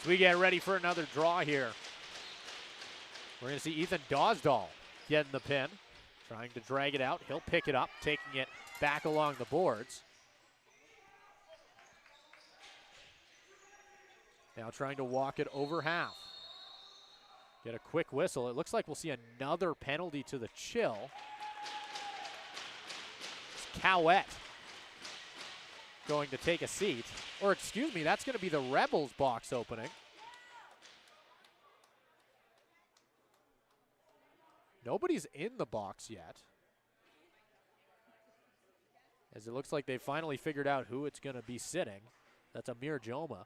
A: We get ready for another draw here. We're going to see Ethan Dosdall getting the pin, trying to drag it out. He'll pick it up, taking it back along the boards. Now trying to walk it over half. Get a quick whistle. It looks like we'll see another penalty to the Chill. It's Cowett going to take a seat. Or excuse me, that's going to be the Rebels box opening. Nobody's in the box yet, as it looks like they finally figured out who it's going to be sitting. That's Amir Joma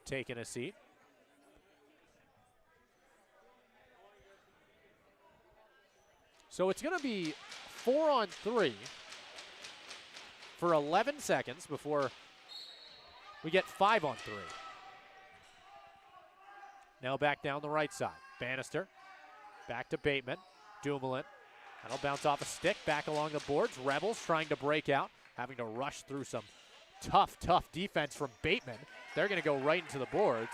A: taking a seat. So it's going to be 4 on 3. for 11 seconds before we get 5 on 3. Now back down the right side. Bannister, back to Bateman. Dumoulin, that'll bounce off a stick, back along the boards. Rebels trying to break out, having to rush through some tough defense from Bateman. They're gonna go right into the boards.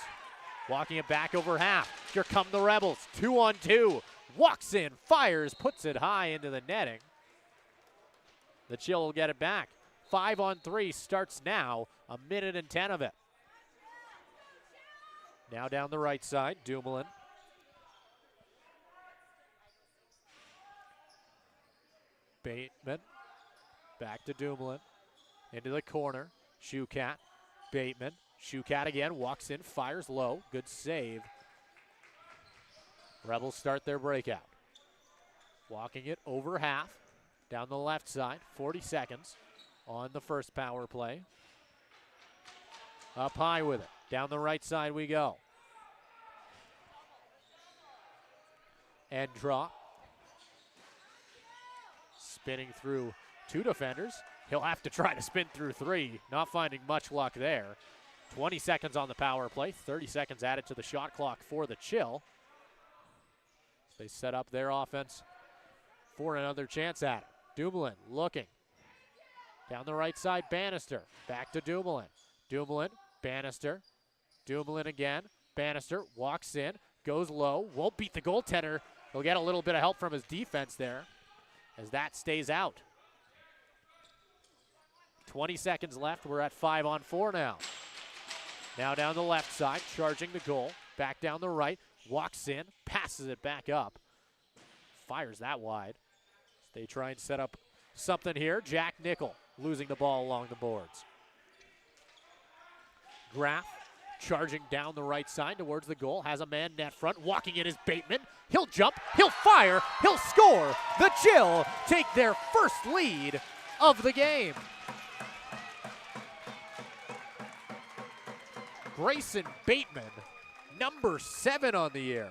A: Walking it back over half. Here come the Rebels, 2-on-2. Walks in, fires, puts it high into the netting. The Chill will get it back. 5 on 3 starts now, 1:10 of it. Now down the right side, Dumoulin. Bateman, back to Dumoulin. Into the corner, Shukat, Bateman. Shukat again, walks in, fires low, good save. Rebels start their breakout. Walking it over half, down the left side, 40 seconds on the first power play. Up high with it, down the right side we go. And draw. Spinning through 2 defenders. He'll have to try to spin through 3, not finding much luck there. 20 seconds on the power play, 30 seconds added to the shot clock for the Chill. They set up their offense for another chance at it. Dumoulin looking. Down the right side, Bannister. Back to Dumoulin. Dumoulin, Bannister. Dumoulin again. Bannister walks in, goes low, won't beat the goaltender. He'll get a little bit of help from his defense there as that stays out. 20 seconds left. We're at 5 on 4 now. Now down the left side, charging the goal. Back down the right, walks in, passes it back up. Fires that wide. They try and set up something here. Jack Nickel losing the ball along the boards. Graff charging down the right side towards the goal. Has a man net front. Walking it is Bateman. He'll jump, he'll fire, he'll score. The Chill take their first lead of the game. Grayson Bateman, number 7 on the year.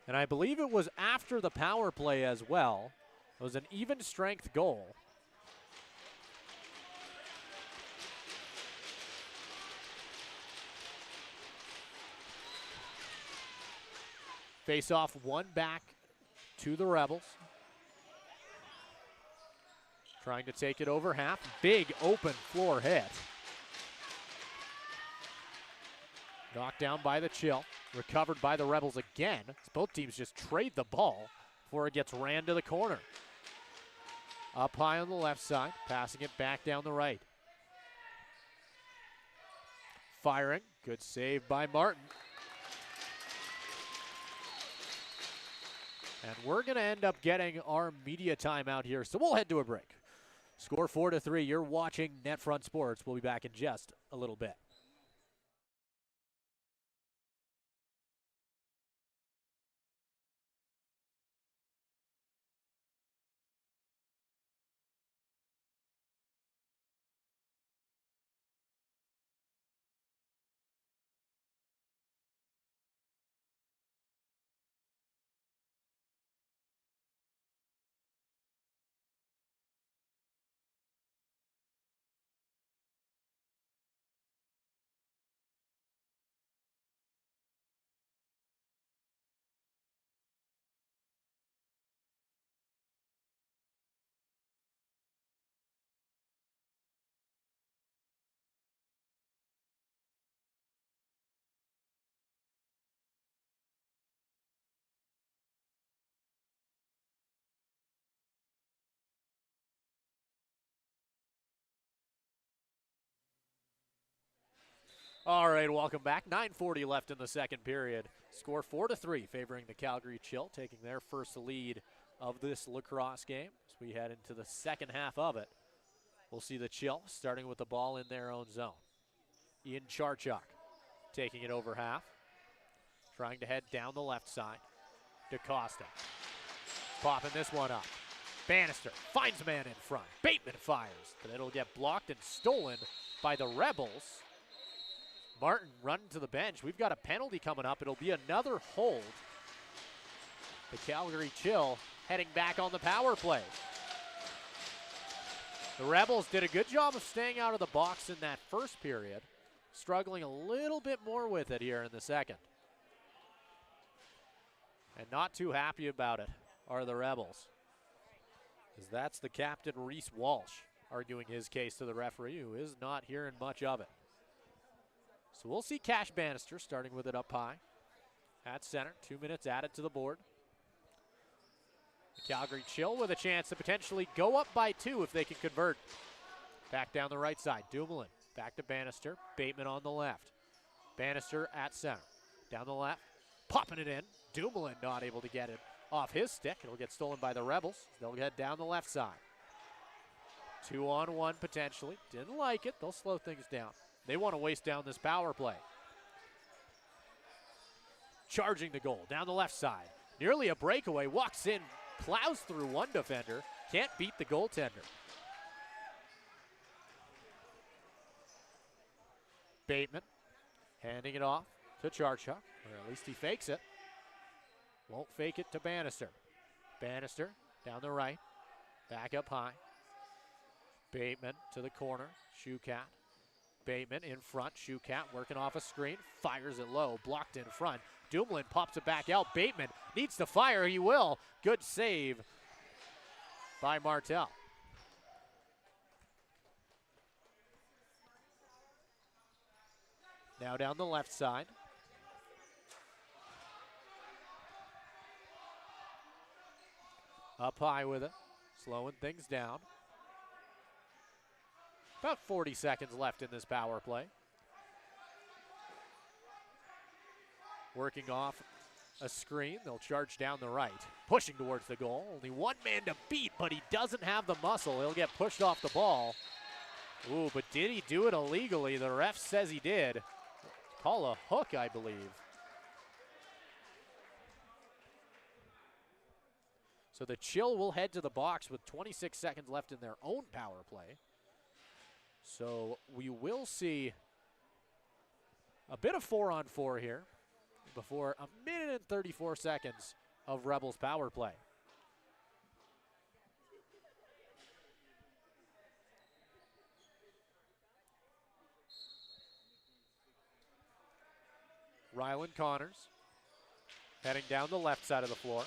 A: And I believe it was after the power play as well. It was an even strength goal. Face off, 1 back to the Rebels. Trying to take it over half. Big open floor hit. Knocked down by the Chill. Recovered by the Rebels again. Both teams just trade the ball before it gets ran to the corner. Up high on the left side. Passing it back down the right. Firing. Good save by Martin. And we're going to end up getting our media timeout here, so we'll head to a break. Score 4-3. You're watching NetFront Sports. We'll be back in just a little bit. All right, welcome back. 9:40 left in the second period. Score 4-3, favoring the Calgary Chill, taking their first lead of this lacrosse game. As we head into the second half of it, we'll see the Chill starting with the ball in their own zone. Ian Charchuk taking it over half, trying to head down the left side. DeCosta popping this one up. Bannister finds a man in front. Bateman fires, but it'll get blocked and stolen by the Rebels. Martin running to the bench. We've got a penalty coming up. It'll be another hold. The Calgary Chill heading back on the power play. The Rebels did a good job of staying out of the box in that first period, struggling a little bit more with it here in the second. And not too happy about it are the Rebels, as that's the captain, Reese Walsh, arguing his case to the referee, who is not hearing much of it. So we'll see Cash Bannister starting with it up high at center. 2 minutes added to the board. The Calgary Chill with a chance to potentially go up by 2 if they can convert. Back down the right side. Dumoulin back to Bannister. Bateman on the left. Bannister at center. Down the left. Popping it in. Dumoulin not able to get it off his stick. It'll get stolen by the Rebels. They'll head down the left side. 2-on-1 potentially. Didn't like it. They'll slow things down. They want to waste down this power play. Charging the goal down the left side. Nearly a breakaway. Walks in. Plows through one defender. Can't beat the goaltender. Bateman handing it off to Charchuk, or at least he fakes it. Won't fake it to Bannister. Bannister down the right. Back up high. Bateman to the corner. Shukat. Bateman in front. Shukat working off a screen. Fires it low. Blocked in front. Dumoulin pops it back out. Bateman needs to fire. He will. Good save by Martel. Now down the left side. Up high with it. Slowing things down. About 40 seconds left in this power play. Working off a screen. They'll charge down the right. Pushing towards the goal. Only one man to beat, but he doesn't have the muscle. He'll get pushed off the ball. Ooh, but did he do it illegally? The ref says he did. Call a hook, I believe. So the Chill will head to the box with 26 seconds left in their own power play. So we will see a bit of 4-on-4 here before a minute and 34 seconds of Rebels power play. Ryland Connors heading down the left side of the floor.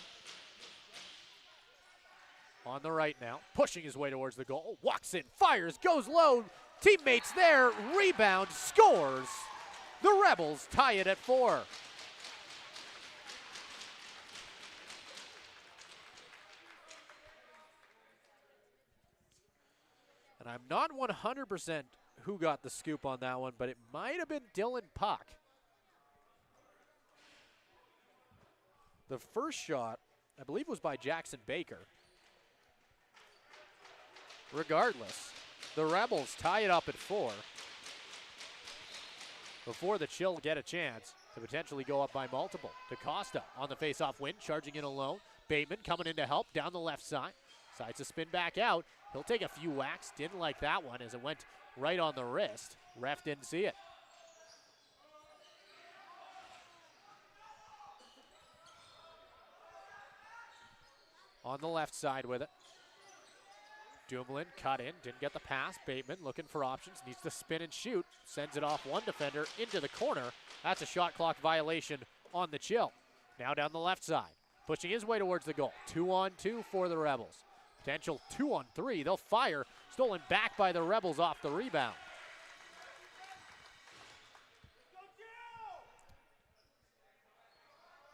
A: On the right now, pushing his way towards the goal. Walks in, fires, goes low. Teammates there, rebound, scores. The Rebels tie it at 4. And I'm not 100% who got the scoop on that one, but it might have been Dylan Puck. The first shot, I believe, was by Jackson Baker. Regardless, the Rebels tie it up at 4 before the Chill get a chance to potentially go up by multiple. DaCosta on the face-off win, charging in alone. Bateman coming in to help down the left side. Decides to spin back out. He'll take a few whacks. Didn't like that one as it went right on the wrist. Ref didn't see it. On the left side with it. Dumoulin cut in, didn't get the pass. Bateman looking for options, needs to spin and shoot. Sends it off one defender into the corner. That's a shot clock violation on the Chill. Now down the left side, pushing his way towards the goal. 2-on-2 for the Rebels. Potential 2-on-3, they'll fire. Stolen back by the Rebels off the rebound.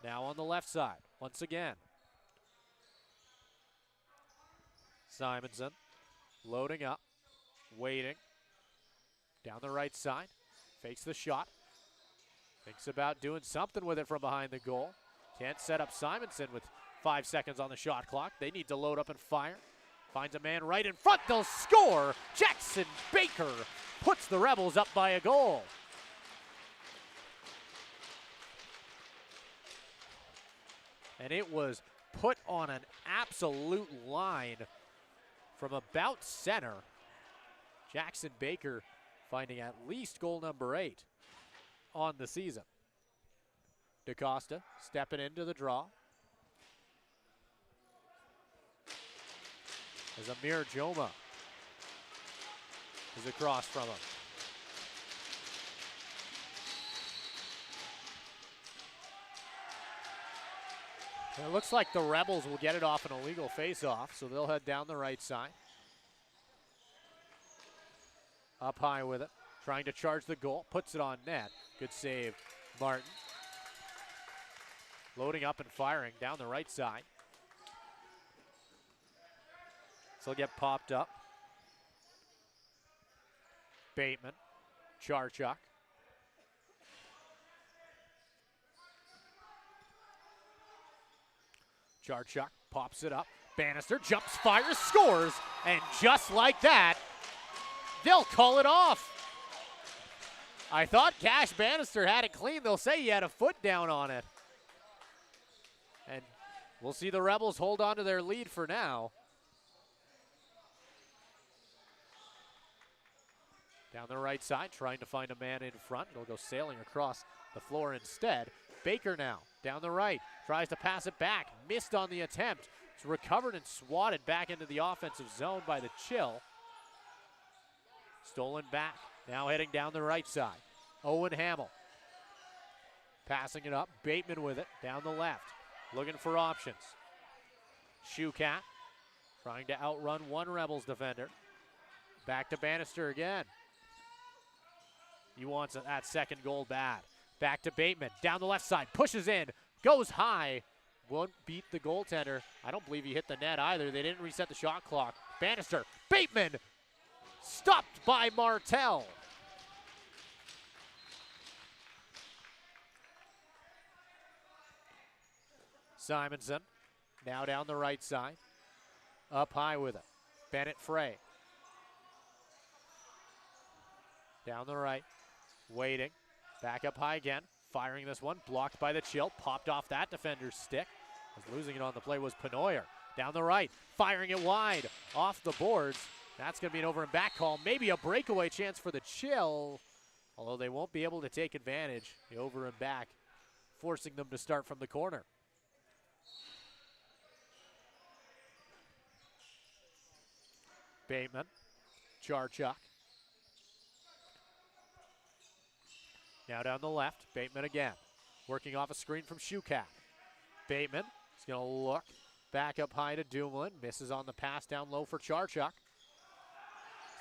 A: Now on the left side, once again. Simonson loading up, waiting. Down the right side, fakes the shot. Thinks about doing something with it from behind the goal. Can't set up Simonson with 5 seconds on the shot clock. They need to load up and fire. Finds a man right in front, they'll score! Jackson Baker puts the Rebels up by a goal. And it was put on an absolute line from about center. Jackson Baker finding at least goal number 8. on the season. DaCosta stepping into the draw. As Amir Joma is across from him. It looks like the Rebels will get it off an illegal face-off, so they'll head down the right side. Up high with it, trying to charge the goal, puts it on net. Good save, Martin. Loading up and firing down the right side. So he'll get popped up. Bateman, Charchuk. Charchuk pops it up. Bannister jumps, fires, scores, and just like that, they'll call it off. I thought Cash Bannister had it clean. They'll say he had a foot down on it. And we'll see the Rebels hold on to their lead for now. Down the right side, trying to find a man in front. It'll go sailing across the floor instead. Baker now, down the right, tries to pass it back. Missed on the attempt. It's recovered and swatted back into the offensive zone by the Chill. Stolen back, now heading down the right side. Owen Hamill. Passing it up, Bateman with it, down the left. Looking for options. Shukat trying to outrun one Rebels defender. Back to Bannister again. He wants that second goal bad. Back to Bateman, down the left side, pushes in, goes high. Won't beat the goaltender. I don't believe he hit the net either. They didn't reset the shot clock. Bannister, Bateman, stopped by Martel. Simonson, now down the right side. Up high with it. Bennett Frey. Down the right, waiting. Back up high again, firing this one. Blocked by the Chill, popped off that defender's stick. Losing it on the play was Penoyer. Down the right, firing it wide, off the boards. That's going to be an over and back call. Maybe a breakaway chance for the Chill, although they won't be able to take advantage. The over and back, forcing them to start from the corner. Bateman, Charchuk. Now down the left, Bateman again. Working off a screen from Shukat. Bateman is going to look back up high to Dumoulin. Misses on the pass down low for Charchuk.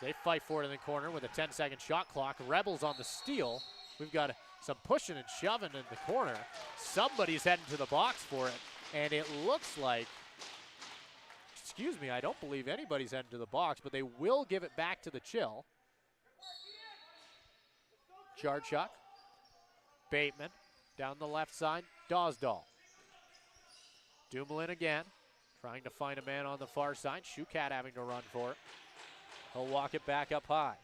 A: They fight for it in the corner with a 10-second shot clock. Rebels on the steal. We've got some pushing and shoving in the corner. Somebody's heading to the box for it. And it looks like, excuse me, I don't believe anybody's heading to the box, but they will give it back to the Chill. Charchuk. Bateman, down the left side, Dawsdahl. Dumoulin again, trying to find a man on the far side. Shukat having to run for it. He'll walk it back up high.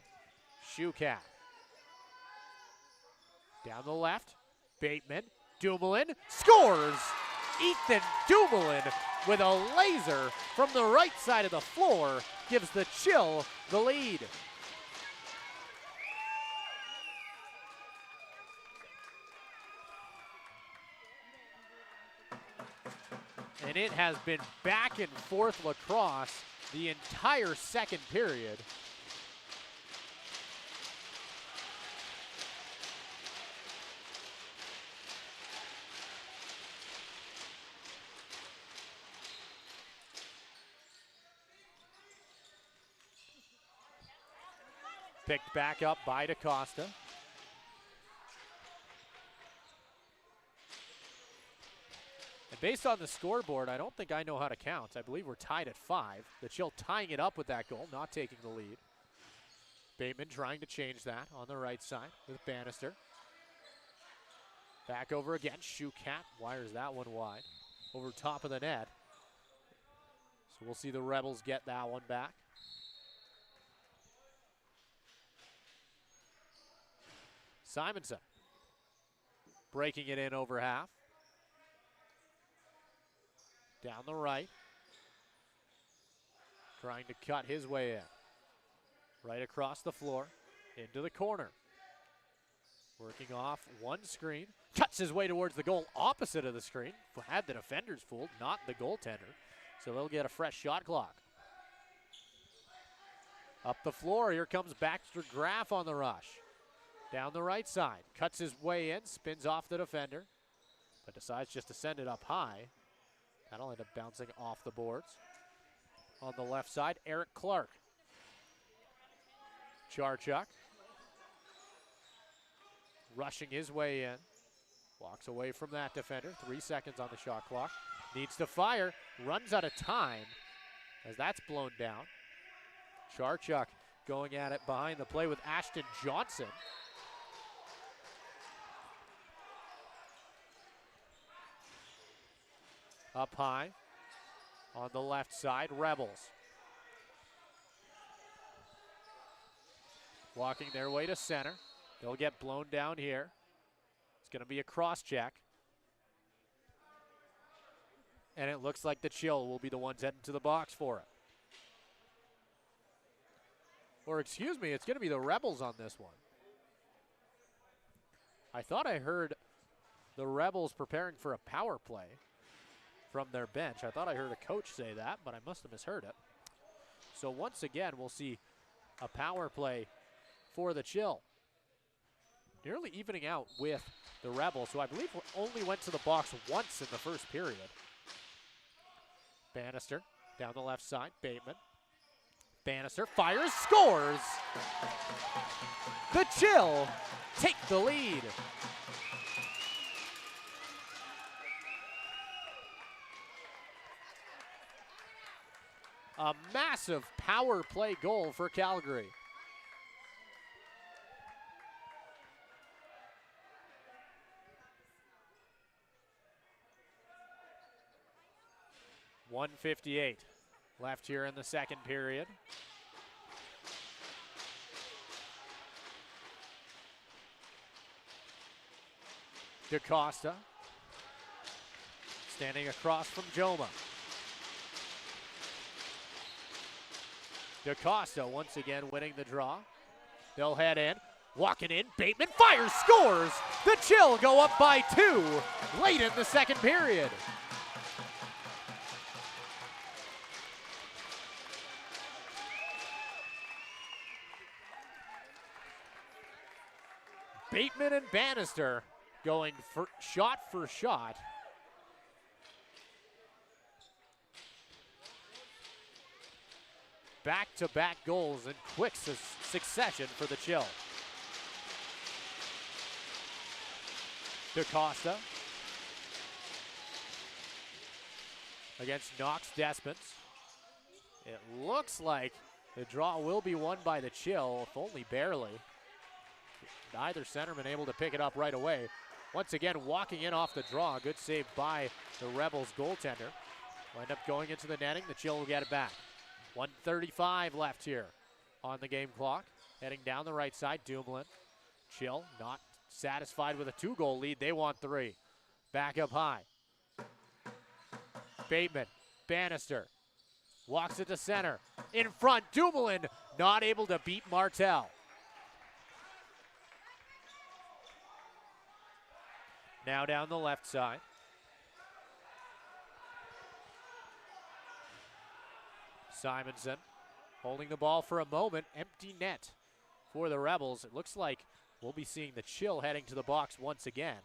A: Shukat. Down the left, Bateman, Dumoulin, scores! Ethan Dumoulin with a laser from the right side of the floor gives the Chill the lead. And it has been back and forth lacrosse the entire second period. Picked back up by DaCosta. And based on the scoreboard, I don't think I know how to count. I believe we're tied at 5. The Chill tying it up with that goal, not taking the lead. Bateman trying to change that on the right side with Bannister. Back over again. Shukat wires that one wide. Over top of the net. So we'll see the Rebels get that one back. Simonson breaking it in over half. Down the right. Trying to cut his way in. Right across the floor. Into the corner. Working off one screen, cuts his way towards the goal opposite of the screen. Had the defenders fooled, not the goaltender. So they'll get a fresh shot clock. Up the floor, here comes Baxter Graff on the rush. Down the right side, cuts his way in, spins off the defender, but decides just to send it up high. That'll end up bouncing off the boards. On the left side, Eric Clark. Charchuk rushing his way in. Walks away from that defender. 3 seconds on the shot clock. Needs to fire. Runs out of time as that's blown down. Charchuk going at it behind the play with Ashton Johnson. Up high on the left side, Rebels. Walking their way to center. They'll get blown down here. It's going to be a cross check. And it looks like the Chill will be the ones heading to the box for it. Or excuse me, it's going to be the Rebels on this one. I thought I heard the Rebels preparing for a power play from their bench. I thought I heard a coach say that, but I must have misheard it. So once again, we'll see a power play for the Chill. Nearly evening out with the Rebels, who I believe only went to the box once in the first period. Bannister down the left side, Bateman. Bannister fires, scores! The Chill take the lead. A massive power play goal for Calgary. .158 left here in the second period. DaCosta standing across from Joma. DaCosta once again winning the draw. They'll head in, walking in, Bateman fires, scores! The Chill go up by 2 late in the second period. Bateman and Bannister going for shot. Back-to-back goals in quick succession for the Chill. DaCosta against Knox Despens. It looks like the draw will be won by the Chill, if only barely. Neither centerman able to pick it up right away. Once again, walking in off the draw. Good save by the Rebels goaltender. Will end up going into the netting. The Chill will get it back. 1:35 left here on the game clock. Heading down the right side, Dumoulin. Chill not satisfied with a 2-goal lead. They want 3. Back up high. Bateman, Bannister. Walks it to center. In front, Dumoulin not able to beat Martel. Now down the left side. Simonson holding the ball for a moment. Empty net for the Rebels. It looks like we'll be seeing the Chill heading to the box once again.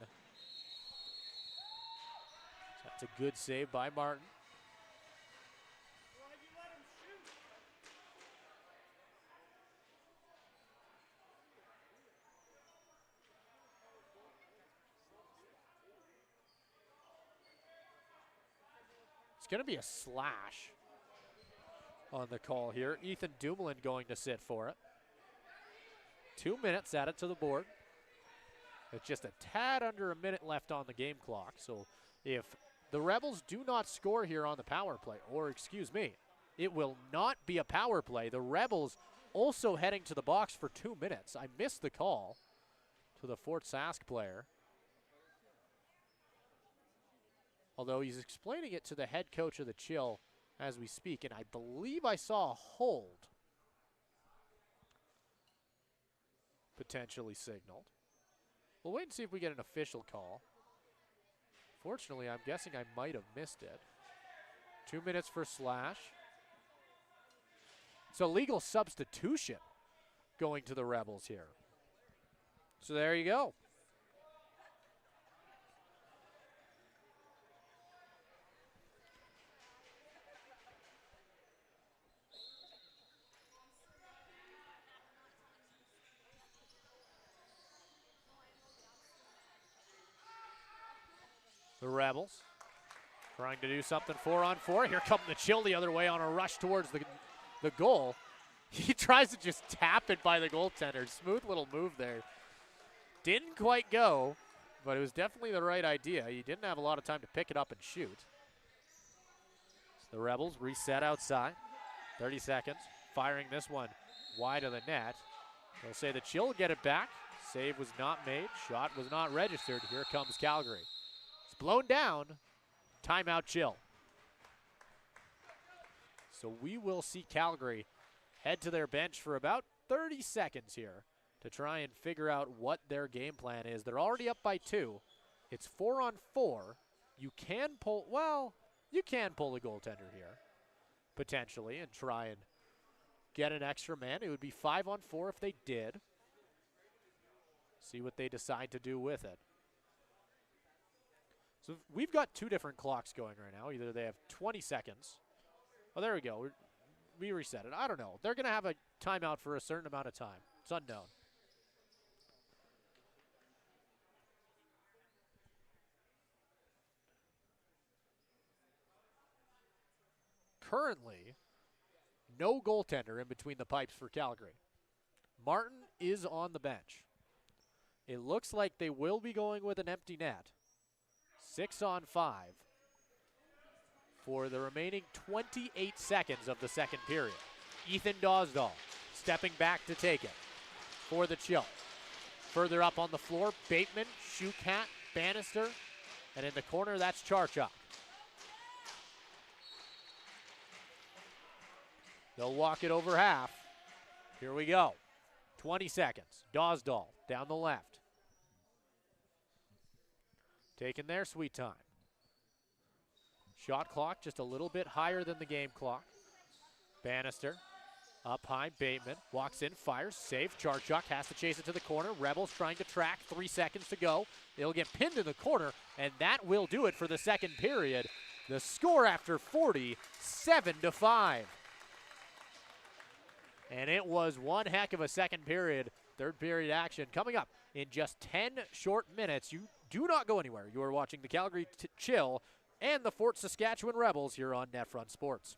A: That's a good save by Martin. It's going to be a slash on the call here. Ethan Dumoulin going to sit for it. 2 minutes added to the board. It's just a tad under a minute left on the game clock. So if the Rebels do not score here on the power play, or excuse me, it will not be a power play. The Rebels also heading to the box for 2 minutes. I missed the call to the Fort Sask player. Although he's explaining it to the head coach of the Chill as we speak, and I believe I saw a hold potentially signaled. We'll wait and see if we get an official call. Fortunately, I'm guessing I might have missed it. 2 minutes for Slash. It's a legal substitution going to the Rebels here. So there you go. The Rebels trying to do something 4-on-4. Here come the Chill the other way on a rush towards the goal. He tries to just tap it by the goaltender. Smooth little move there. Didn't quite go, but it was definitely the right idea. He didn't have a lot of time to pick it up and shoot. So the Rebels reset outside. 30 seconds. Firing this one wide of the net. They'll say the Chill get it back. Save was not made. Shot was not registered. Here comes Calgary. It's blown down. Timeout Chill. So we will see Calgary head to their bench for about 30 seconds here to try and figure out what their game plan is. They're already up by 2. It's 4-on-4. You can pull, well, you can pull a goaltender here, potentially, and try and get an extra man. It would be 5-on-4 if they did. See what they decide to do with it. So we've got 2 different clocks going right now. Either they have 20 seconds. Oh, there we go. We reset it. I don't know. They're going to have a timeout for a certain amount of time. It's unknown. Currently, no goaltender in between the pipes for Calgary. Martin is on the bench. It looks like they will be going with an empty net. 6-on-5 for the remaining 28 seconds of the second period. Ethan Dosdahl stepping back to take it for the Chill. Further up on the floor, Bateman, Shukat, Bannister, and in the corner, that's Charchuk. They'll walk it over half. Here we go. 20 seconds. Dosdahl down the left. Taking their sweet time. Shot clock just a little bit higher than the game clock. Bannister up high. Bateman walks in, fires, safe. Charchuk has to chase it to the corner. Rebels trying to track. 3 seconds to go. They'll get pinned in the corner, and that will do it for the second period. The score after 40, 7-5. And it was one heck of a second period. Third period action coming up in just 10 short minutes. You do not go anywhere. You are watching the Calgary Chill and the Fort Saskatchewan Rebels here on NetFront Sports.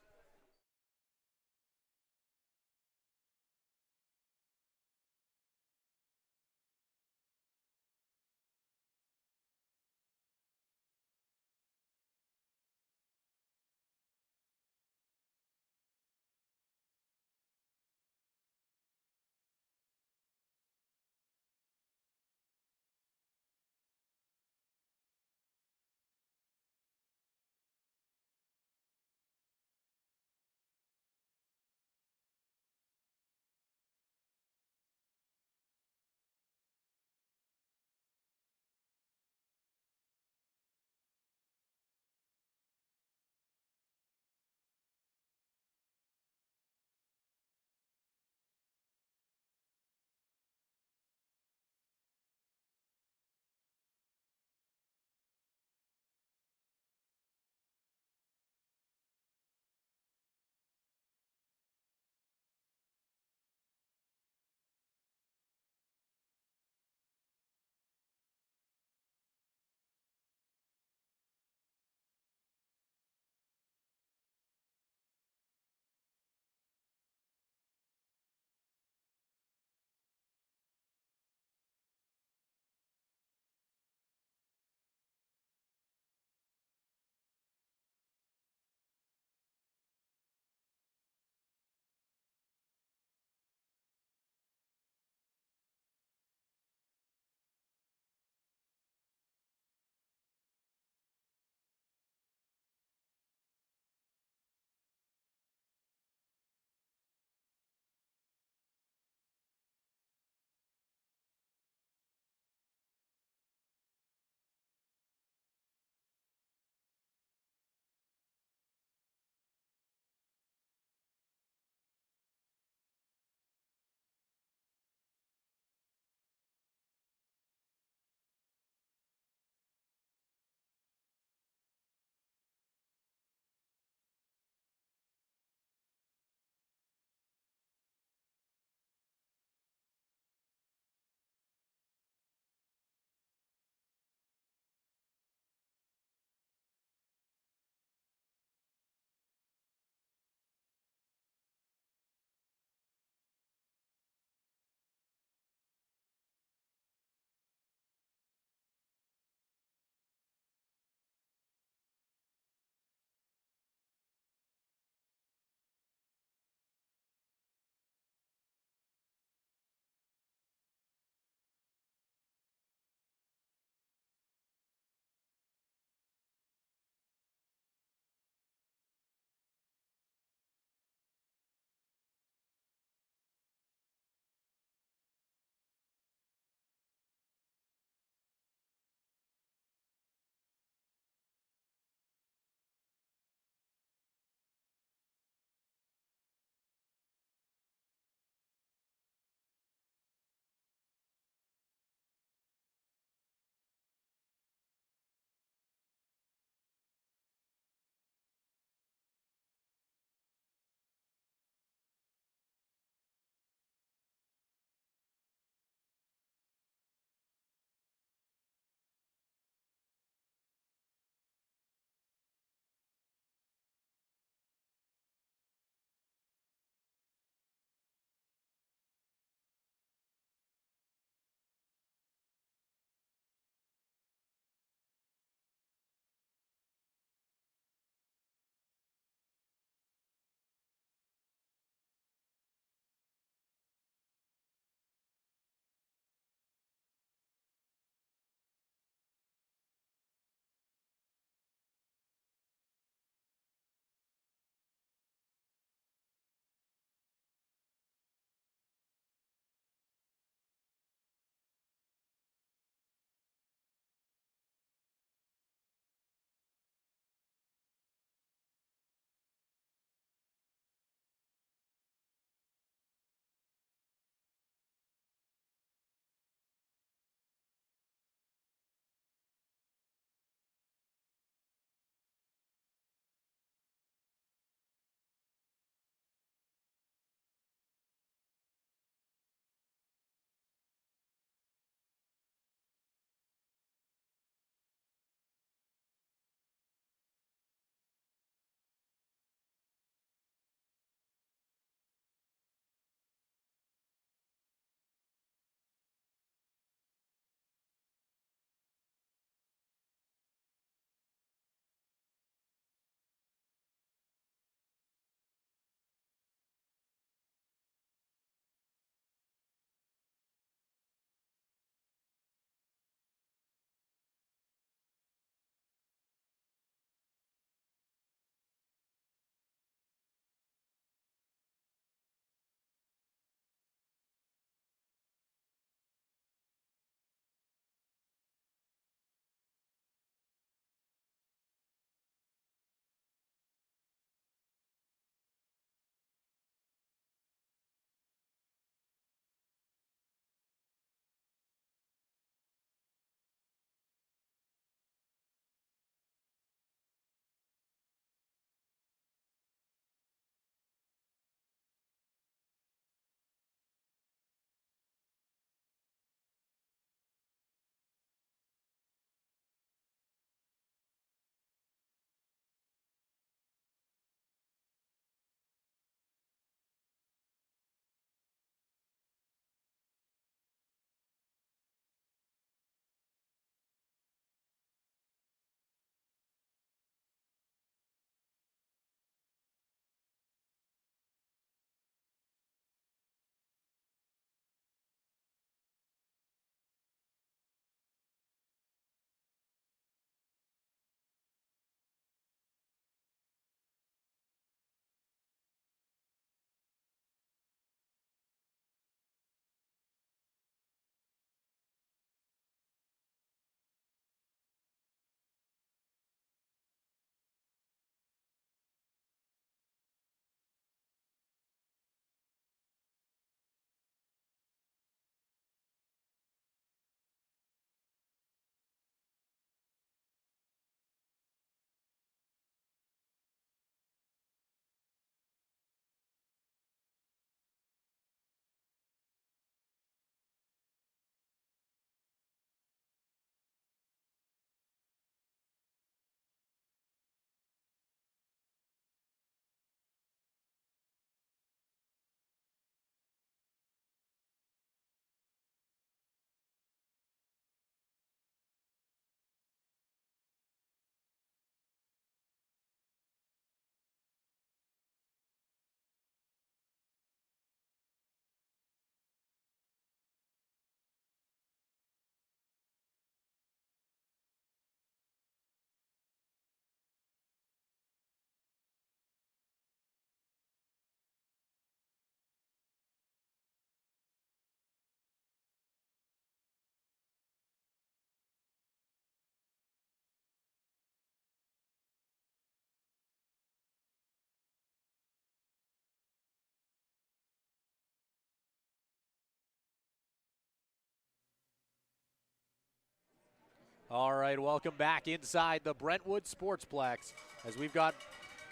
A: All right, welcome back inside the Brentwood Sportsplex as we've got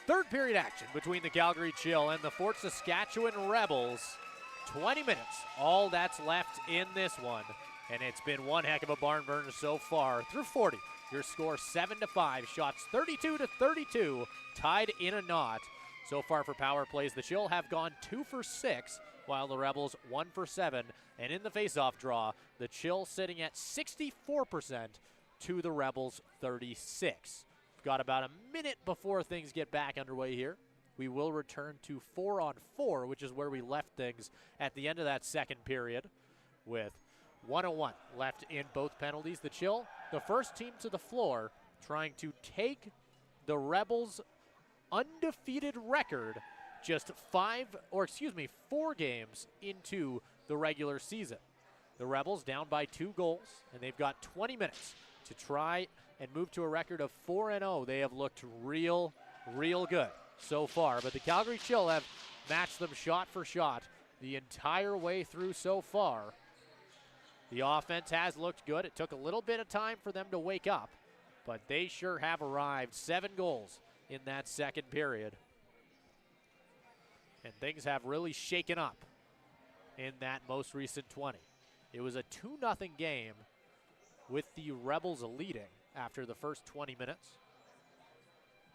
A: third period action between the Calgary Chill and the Fort Saskatchewan Rebels. 20 minutes, all that's left in this one. And it's been one heck of a barn burner so far. Through 40, your score 7-5, shots 32-32, tied in a knot. So far for power plays, the Chill have gone 2 for 6, while the Rebels 1 for 7. And in the faceoff draw, the Chill sitting at 64% to the Rebels 36. We've got about a minute before things get back underway here. We will return to 4-on-4, which is where we left things at the end of that second period, with 1:01 left in both penalties. The Chill, the first team to the floor, trying to take the Rebels' undefeated record just 4 games into the regular season. The Rebels down by 2 goals, and they've got 20 minutes to try and move to a record of 4-0. They have looked real good so far, but the Calgary Chill have matched them shot for shot the entire way through so far. The offense has looked good. It took a little bit of time for them to wake up, but they sure have arrived. 7 goals in that second period. And things have really shaken up in that most recent 20. It was a 2-0 game with the Rebels leading after the first 20 minutes.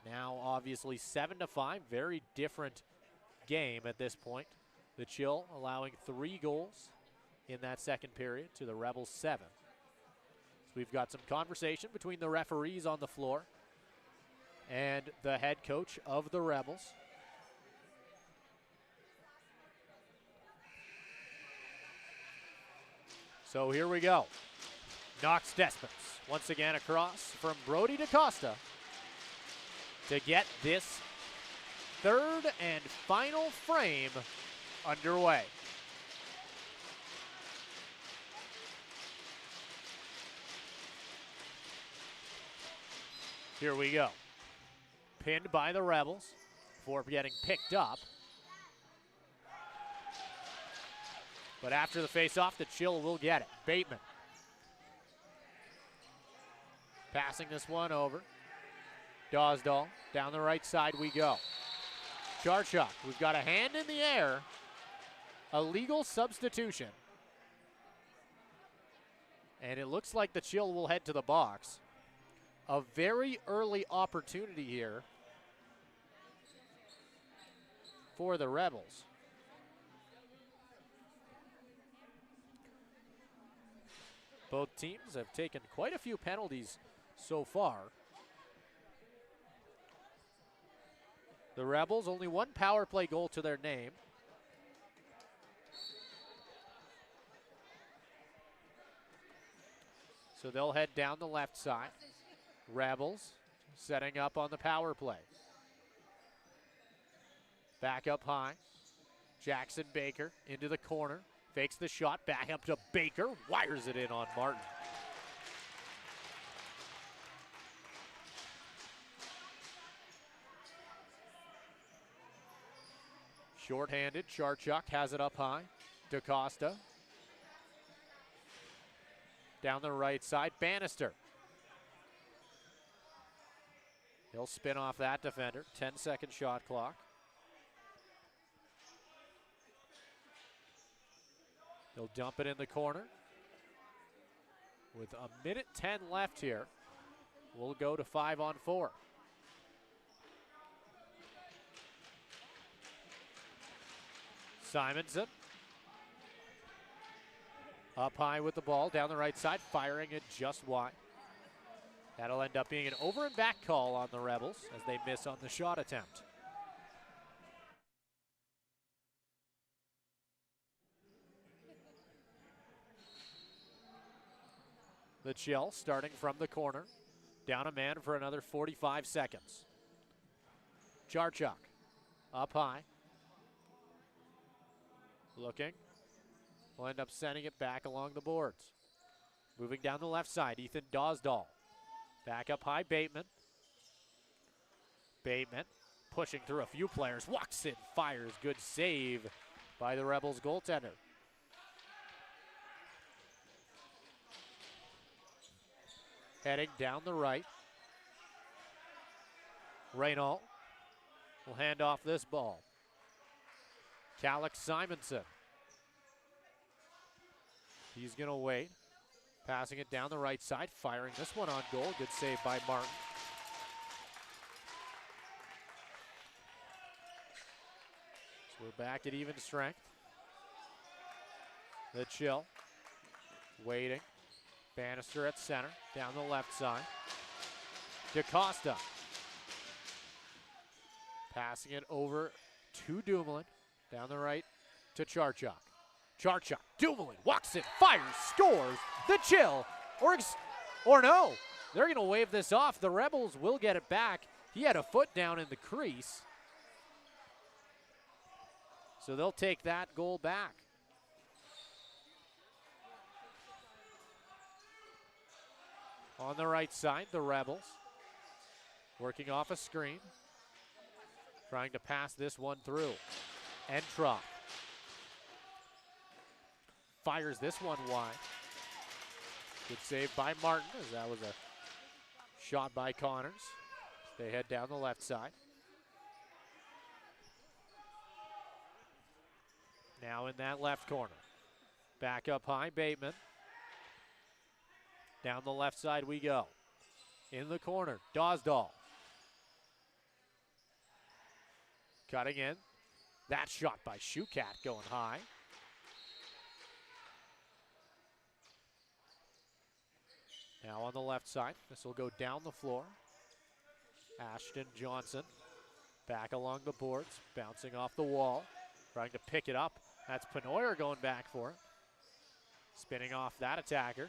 A: Now obviously 7-5, very different game at this point. The Chill allowing 3 goals in that second period to the Rebels 7. So we've got some conversation between the referees on the floor and the head coach of the Rebels. So here we go. Knox Despens once again across from Brody DaCosta to get this third and final frame underway. Here we go. Pinned by the Rebels before getting picked up. But after the face-off, the Chill will get it. Bateman. Passing this one over. Dawsdahl, down the right side we go. Charchuk, we've got a hand in the air. A legal substitution. And it looks like the Chill will head to the box. A very early opportunity here for the Rebels. Both teams have taken quite a few penalties so far. The Rebels, only 1 power play goal to their name. So they'll head down the left side. Rebels setting up on the power play. Back up high. Jackson Baker into the corner. Fakes the shot, back up to Baker. Wires it in on Martin. Short-handed, Charchuk has it up high. DaCosta. Down the right side, Bannister. He'll spin off that defender. 10-second shot clock. He'll dump it in the corner. With 1:10 left here, we'll go to 5-on-4. Simonson. Up high with the ball, down the right side, firing it just wide. That'll end up being an over and back call on the Rebels as they miss on the shot attempt. The Chill starting from the corner. Down a man for another 45 seconds. Charchuk up high. Looking. Will end up sending it back along the boards. Moving down the left side, Ethan Dawsdahl. Back up high, Bateman. Bateman pushing through a few players. Walks in, fires. Good save by the Rebels goaltender. heading down the right. Reynaud will hand off this ball. Calix Simonson. He's going to wait. Passing it down the right side, firing this one on goal. Good save by Martin. So we're back at even strength. The Chill waiting. Bannister at center, down the left side. DaCosta. Passing it over to Dumoulin. Down the right to Charchuk. Charchuk, Dumoulin walks in, fires, scores. The Chill, or no, they're going to wave this off. The Rebels will get it back. He had a foot down in the crease. So they'll take that goal back. On the right side, the Rebels working off a screen. Trying to pass this one through. Entrop fires this one wide. Good save by Martin, as that was a shot by Connors. They head down the left side. Now in that left corner. Back up high, Bateman. Down the left side we go. In the corner, Dosdall. Cutting in. That shot by Shukat going high. Now on the left side, this will go down the floor. Ashton Johnson back along the boards, bouncing off the wall, trying to pick it up. That's Penoyer going back for it. Spinning off that attacker.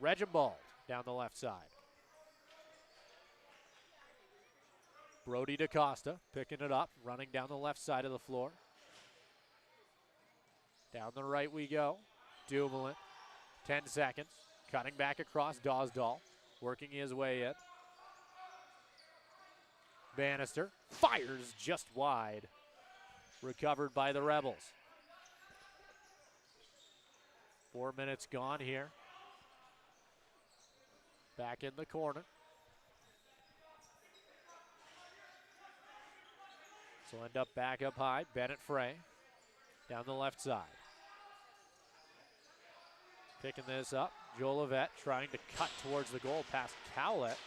A: Reginbald down the left side. Brody DaCosta picking it up, running down the left side of the floor. Down the right we go. Dumoulin, 10 seconds. Cutting back across, Dosdall working his way in. Bannister fires just wide. Recovered by the Rebels. 4 minutes gone here. Back in the corner. So end up back up high. Bennett Frey down the left side. Picking this up. Joel Levette trying to cut towards the goal past Cowlett.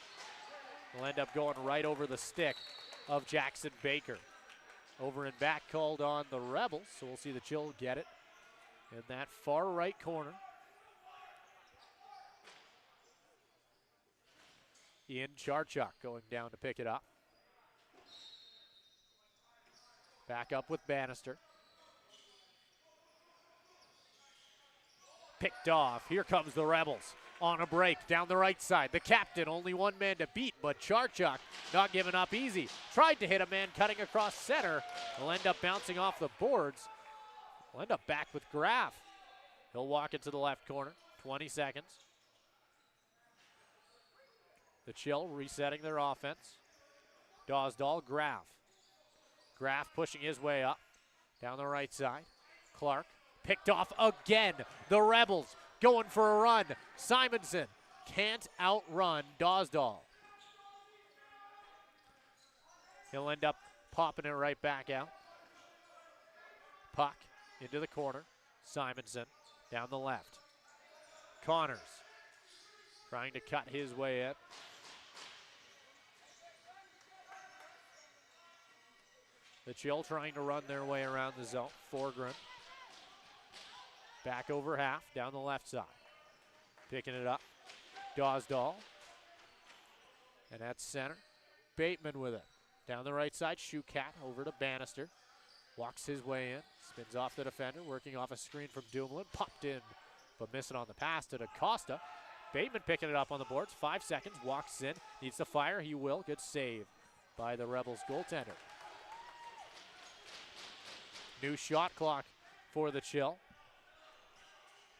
A: Will end up going right over the stick of Jackson Baker. Over and back called on the Rebels, so we'll see the Chill get it in that far right corner. Ian Charchuk going down to pick it up. Back up with Bannister. Picked off. Here comes the Rebels on a break down the right side. The captain, only one man to beat, but Charchuk not giving up easy. Tried to hit a man cutting across center. Will end up bouncing off the boards. Will end up back with Graff. He'll walk into the left corner. 20 seconds. The Chill resetting their offense. Dosdall, Graff. Graff pushing his way up. Down the right side. Clark picked off again. The Rebels going for a run. Simonson can't outrun Dosdall. He'll end up popping it right back out. Puck into the corner. Simonson down the left. Connors trying to cut his way in. The Chill trying to run their way around the zone. Forgren. Back over half, down the left side. Picking it up. Dosdall. And at center, Bateman with it. Down the right side, Shukat over to Bannister. Walks his way in, spins off the defender, working off a screen from Dumoulin. Popped in, but missing on the pass to DaCosta. Bateman picking it up on the boards. 5 seconds, walks in, needs to fire, he will. Good save by the Rebels goaltender. New shot clock for the Chill.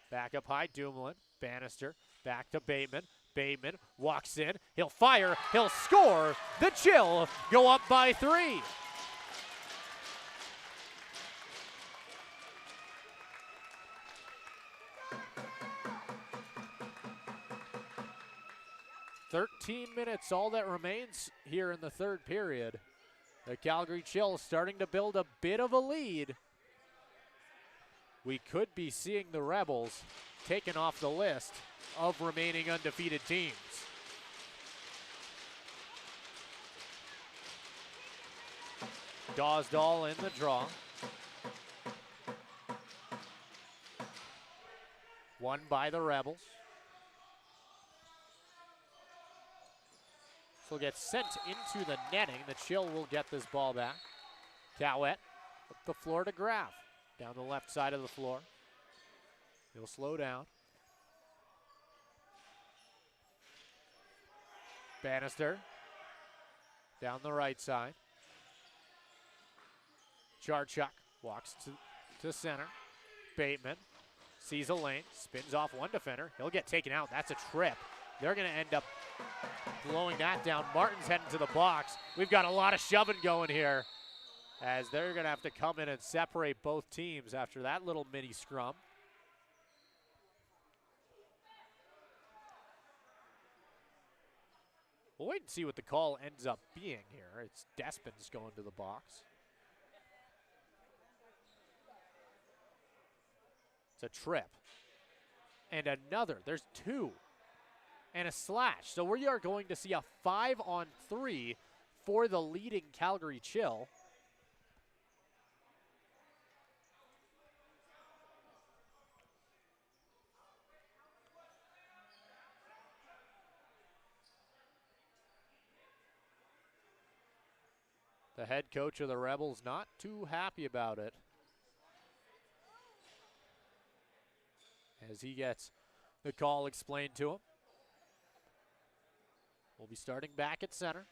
A: Back up high, Dumoulin, Bannister, back to Bateman. Bateman walks in, he'll fire, he'll score. The Chill go up by 3. 13 minutes, all that remains here in the third period. The Calgary Chill starting to build a bit of a lead. We could be seeing the Rebels taken off the list of remaining undefeated teams. Dawsdall in the draw. Won by the Rebels. Will get sent into the netting. The Chill will get this ball back. Cowett up the floor to Graf. Down the left side of the floor. He'll slow down. Bannister down the right side. Charchuk walks to center. Bateman sees a lane, spins off one defender. He'll get taken out. That's a trip. They're going to end up blowing that down. Martin's heading to the box. We've got a lot of shoving going here as they're going to have to come in and separate both teams after that little mini scrum. We'll wait and see what the call ends up being here. It's Despins going to the box. It's a trip. And another. There's two. And a slash. So we are going to see a 5-on-3 for the leading Calgary Chill. The head coach of the Rebels not too happy about it, as he gets the call explained to him. We'll be starting back at center.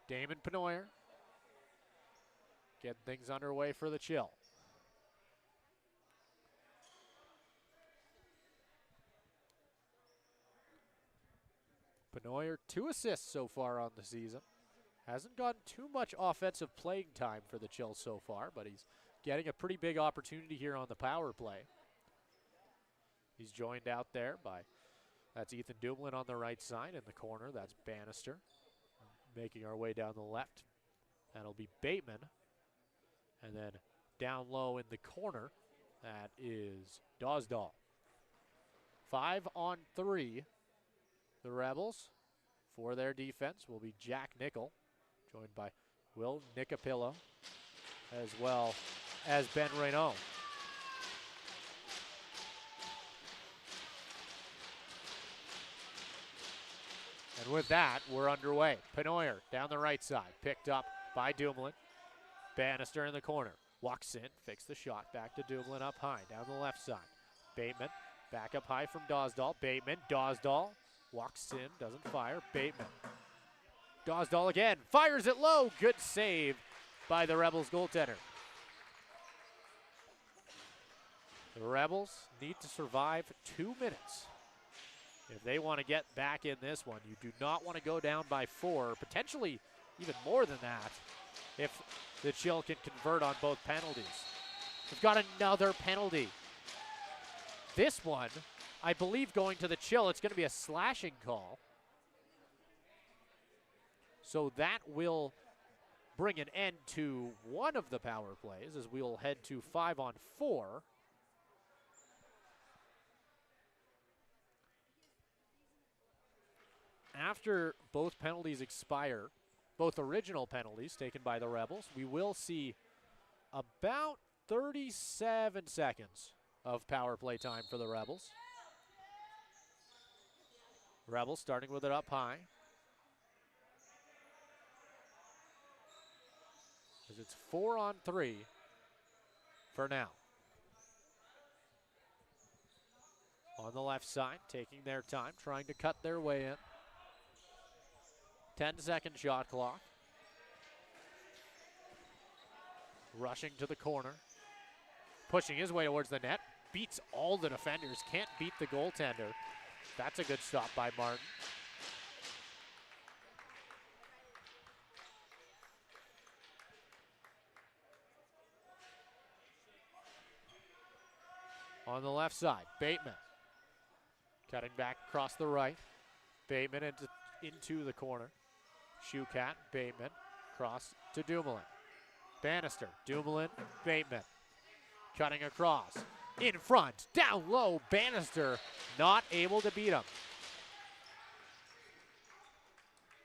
A: Damon Penoyer getting things underway for the Chill. Penoyer 2 assists so far on the season. Hasn't gotten too much offensive playing time for the Chill so far, but he's getting a pretty big opportunity here on the power play. He's joined out there by, that's Ethan Dumoulin on the right side. In the corner, that's Bannister. Making our way down the left, that'll be Bateman. And then down low in the corner, that is Dawsdall. 5-on-3. The Rebels, for their defense, will be Jack Nickel, joined by Will Nicapillo, as well as Ben Reynaud. And with that, we're underway. Penoyer down the right side, picked up by Dumoulin. Bannister in the corner, walks in, fakes the shot, back to Dumoulin up high, down the left side. Bateman, back up high from Dawsdall. Bateman, Dawsdall, walks in, doesn't fire. Bateman, Dawsdall again, fires it low. Good save by the Rebels goaltender. The Rebels need to survive 2 minutes. If they want to get back in this one, you do not want to go down by 4, potentially even more than that, if the Chill can convert on both penalties. We've got another penalty. This one, I believe going to the Chill, it's going to be a slashing call. So that will bring an end to one of the power plays as we'll head to 5-on-4. After both penalties expire, both original penalties taken by the Rebels, we will see about 37 seconds of power play time for the Rebels. Rebels starting with it up high. As it's 4-on-3 for now. On the left side, taking their time, trying to cut their way in. 10-second shot clock. Rushing to the corner. Pushing his way towards the net. Beats all the defenders. Can't beat the goaltender. That's a good stop by Martin. On the left side, Bateman. Cutting back across the right. Bateman into the corner. Shukat, Bateman, cross to Dumoulin. Bannister, Dumoulin, Bateman. Cutting across. In front, down low, Bannister not able to beat him.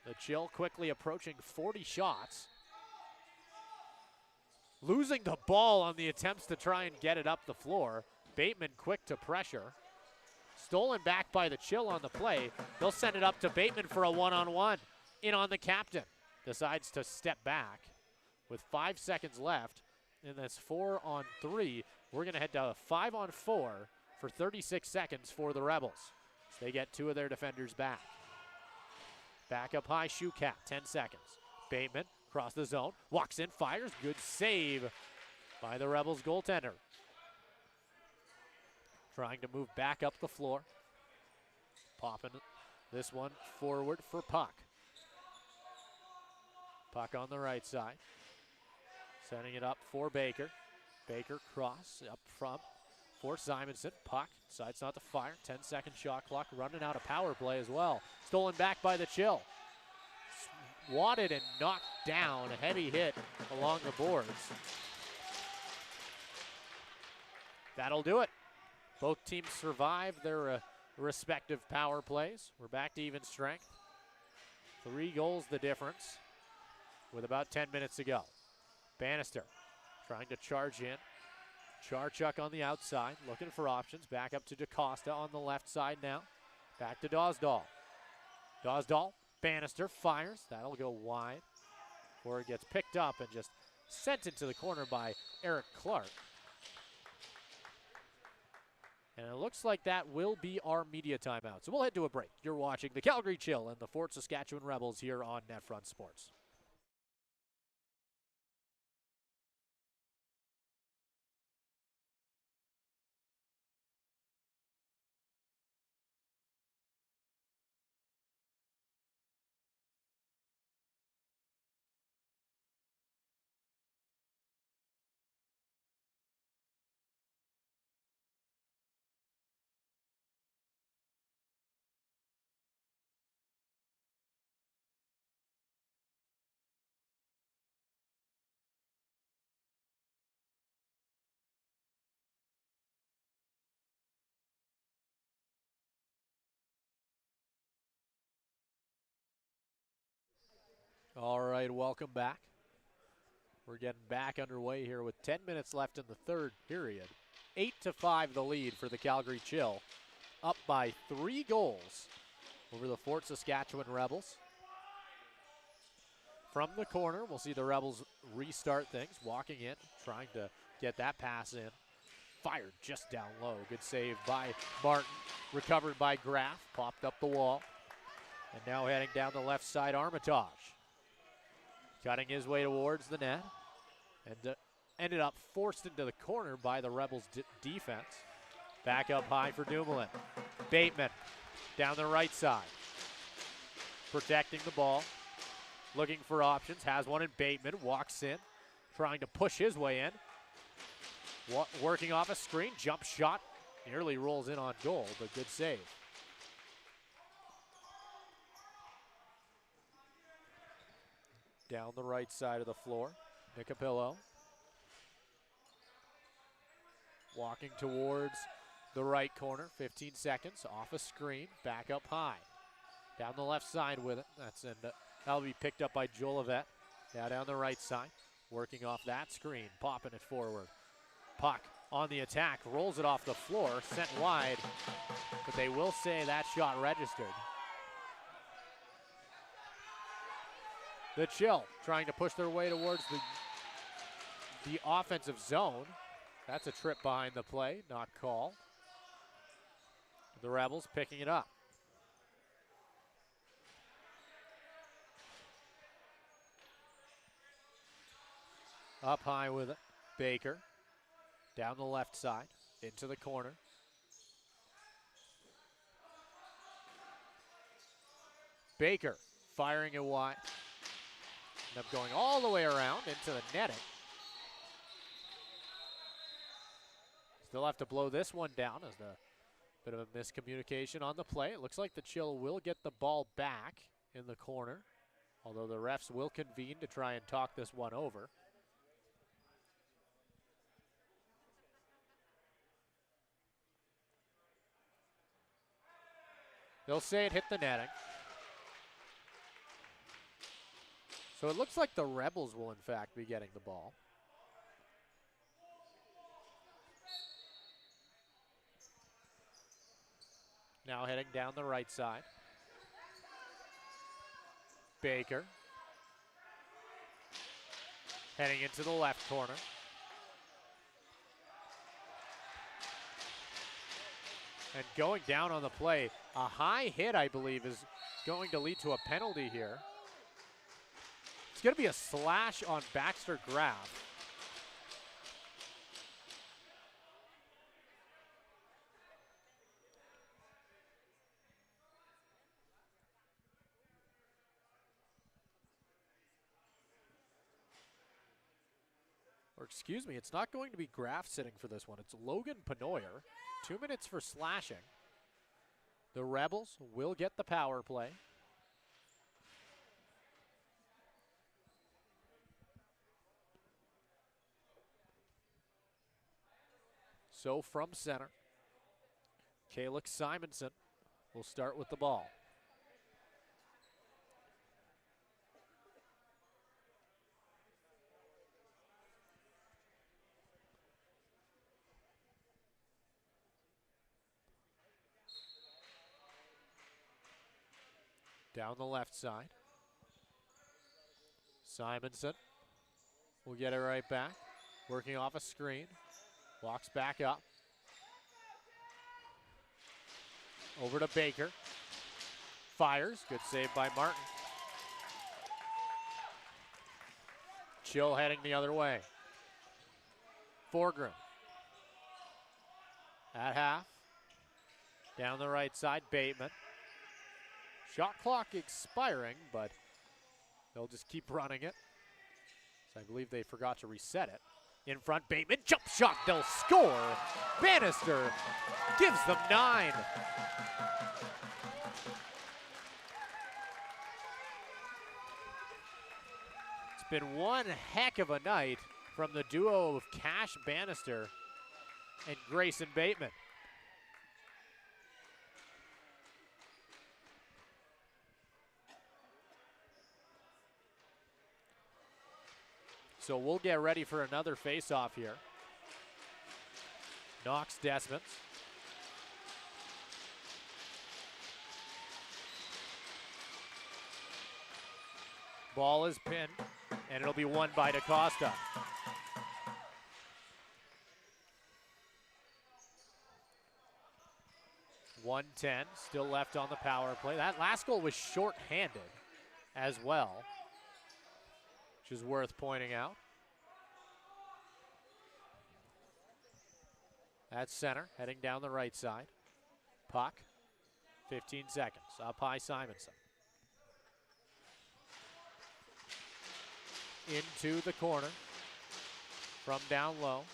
A: The Chill quickly approaching 40 shots. Losing the ball on the attempts to try and get it up the floor. Bateman quick to pressure. Stolen back by the Chill on the play. They'll send it up to Bateman for a one-on-one. In on the captain. Decides to step back with 5 seconds left. In this 4-on-3, we're going to head to a 5-on-4 for 36 seconds for the Rebels. So they get 2 of their defenders back. Back up high, Shukat, 10 seconds. Bateman, across the zone, walks in, fires. Good save by the Rebels goaltender. Trying to move back up the floor. Popping this one forward for Puck. Puck on the right side. Setting it up for Baker. Baker cross up front for Simonson. Puck decides not to fire. 10-second shot clock. Running out of power play as well. Stolen back by the Chill. Swatted and knocked down. A heavy hit along the boards. That'll do it. Both teams survive their respective power plays. We're back to even strength. 3 goals the difference with about 10 minutes to go. Bannister trying to charge in. Charchuk on the outside, looking for options. Back up to DaCosta on the left side now. Back to Dawsdall. Dawsdall, Bannister fires. That'll go wide. Before it gets picked up and just sent into the corner by Eric Clark. And it looks like that will be our media timeout. So we'll head to a break. You're watching the Calgary Chill and the Fort Saskatchewan Rebels here on NetFront Sports. All right, welcome back. We're getting back underway here with 10 minutes left in the third period. 8-5 the lead for the Calgary Chill. Up by 3 goals over the Fort Saskatchewan Rebels. From the corner, we'll see the Rebels restart things. Walking in, trying to get that pass in. Fired just down low. Good save by Martin. Recovered by Graff. Popped up the wall. And now heading down the left side, Armitage. Cutting his way towards the net. And ended up forced into the corner by the Rebels defense. Back up high for Dumoulin. Bateman down the right side. Protecting the ball. Looking for options. Has one in Bateman. Walks in. Trying to push his way in. Working off a screen. Jump shot. Nearly rolls in on goal, but good save. Down the right side of the floor. Nicapillo. Walking towards the right corner. 15 seconds. Off a screen. Back up high. Down the left side with it. That'll be picked up by Jolivet. Now down the right side. Working off that screen. Popping it forward. Puck on the attack. Rolls it off the floor. Sent wide. But they will say that shot registered. The Chill trying to push their way towards the offensive zone. That's a trip behind the play, not called. The Rebels picking it up. Up high with it. Baker. Down the left side. Into the corner. Baker firing it wide. End up going all the way around into the netting. Still have to blow this one down as the Bit of a miscommunication on the play. It looks like the Chill will get the ball back in the corner, although the refs will convene to try and talk this one over. They'll say it hit the netting. So it looks like the Rebels will, in fact, be getting the ball. Now heading down the right side. Baker. Heading into the left corner. And going down on the play, a high hit, I believe, is going to lead to a penalty here. It's going to be a slash on Baxter Graff. Or excuse me, it's not going to be Graff sitting for this one. It's Logan Penoyer. 2 minutes for slashing. The Rebels will get the power play. So from center, Kalix Simonson will start with the ball. Down the left side. Simonson will get it right back. Working off a screen. Walks back up. Over to Baker. Fires. Good save by Martin. Chill heading the other way. Forgrim. At half. Down the right side, Bateman. Shot clock expiring, but they'll just keep running it. So I believe they forgot to reset it. In front, Bateman, jump shot, they'll score. Bannister gives them 9. It's been one heck of a night from the duo of Cash Bannister and Grayson Bateman. So we'll get ready for another face-off here. Knox Desmond. Ball is pinned, and it'll be won by DaCosta. .110 still left on the power play. That last goal was short-handed as well, which is worth pointing out. That's center, heading down the right side. Puck, 15 seconds. Up high, Simonson. Into the corner from down low.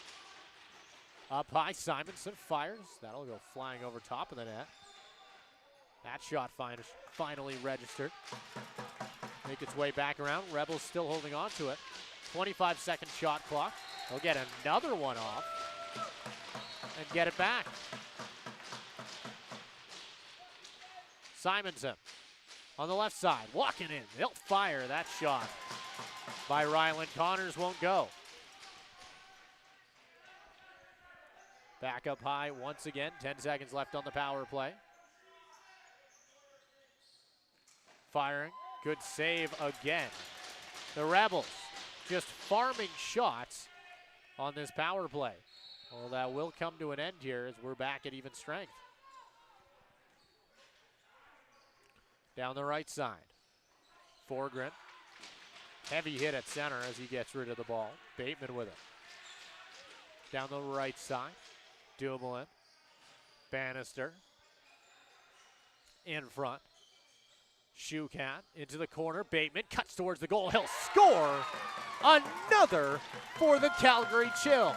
A: Up high, Simonson fires. That'll go flying over top of the net. That shot finally registered. Make its way back around. Rebels still holding on to it. 25-second shot clock. They'll get another one off and get it back. Simonson on the left side, walking in. They'll fire that shot by Ryland. Connors won't go. Back up high once again. 10 seconds left on the power play. Firing. Good save again. The Rebels just farming shots on this power play. Well, that will come to an end here as we're back at even strength. Down the right side. Forgren. Heavy hit at center as he gets rid of the ball. Bateman with it. Down the right side. Dumoulin. Bannister. In front. Shukat into the corner. Bateman cuts towards the goal. He'll score another for the Calgary Chill.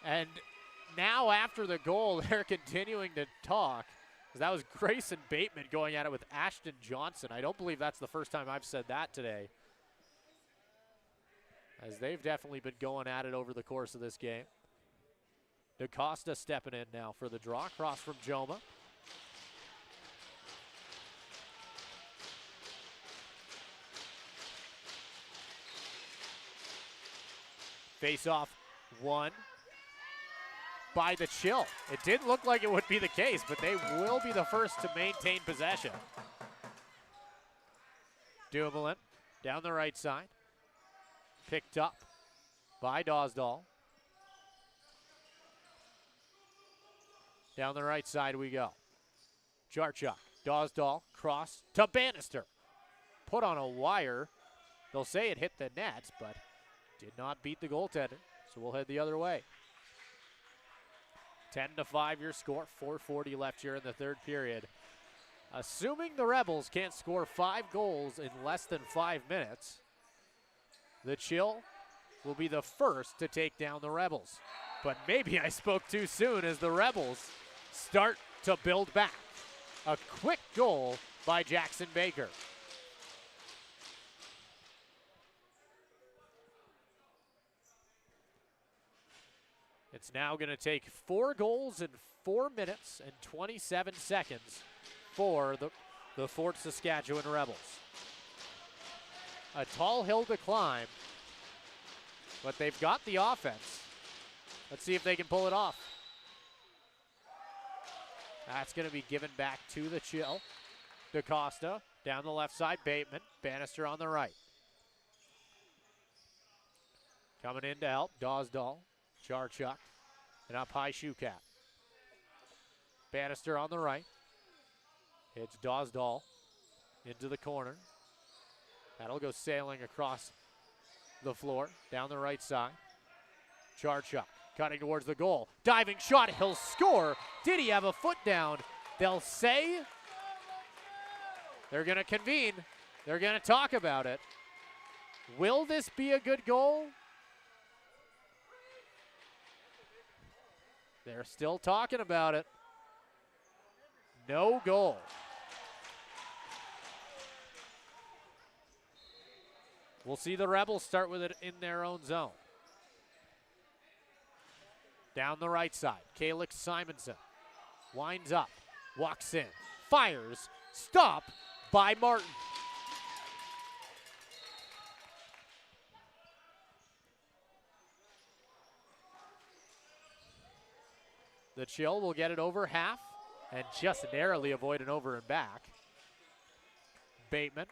A: And now after the goal, they're continuing to talk. That was Grayson Bateman going at it with Ashton Johnson. I don't believe that's the first time I've said that today, as they've definitely been going at it over the course of this game. DaCosta stepping in now for the draw, cross from Joma. Face off one by the Chill. It didn't look like it would be the case, but they will be the first to maintain possession. Dumoulin down the right side. Picked up by Dosdall. Down the right side we go. Jarchuk, Dosdall, cross to Bannister. Put on a wire. They'll say it hit the net, but did not beat the goaltender, so we'll head the other way. 10-5 your score, 4:40 left here in the third period. Assuming the Rebels can't score 5 goals in less than 5 minutes, the Chill will be the first to take down the Rebels. But maybe I spoke too soon as the Rebels start to build back. A quick goal by Jackson Baker. It's now going to take 4 goals in 4 minutes and 27 seconds for the Fort Saskatchewan Rebels. A tall hill to climb, but they've got the offense. Let's see if they can pull it off. That's going to be given back to the Chill. DaCosta down the left side, Bateman, Bannister on the right. Coming in to help, Dosdall, Jarchuk, and up high Shukat. Bannister on the right. It's Dosdall into the corner. That'll go sailing across the floor, down the right side. Jarchuk cutting towards the goal. Diving shot, he'll score. Did he have a foot down? They'll say. They're gonna convene. They're gonna talk about it. Will this be a good goal? They're still talking about it. No goal. We'll see the Rebels start with it in their own zone. Down the right side, Kalix Simonson winds up, walks in, fires, stop by Martin. The Chill will get it over half and just narrowly avoid an over and back. Bateman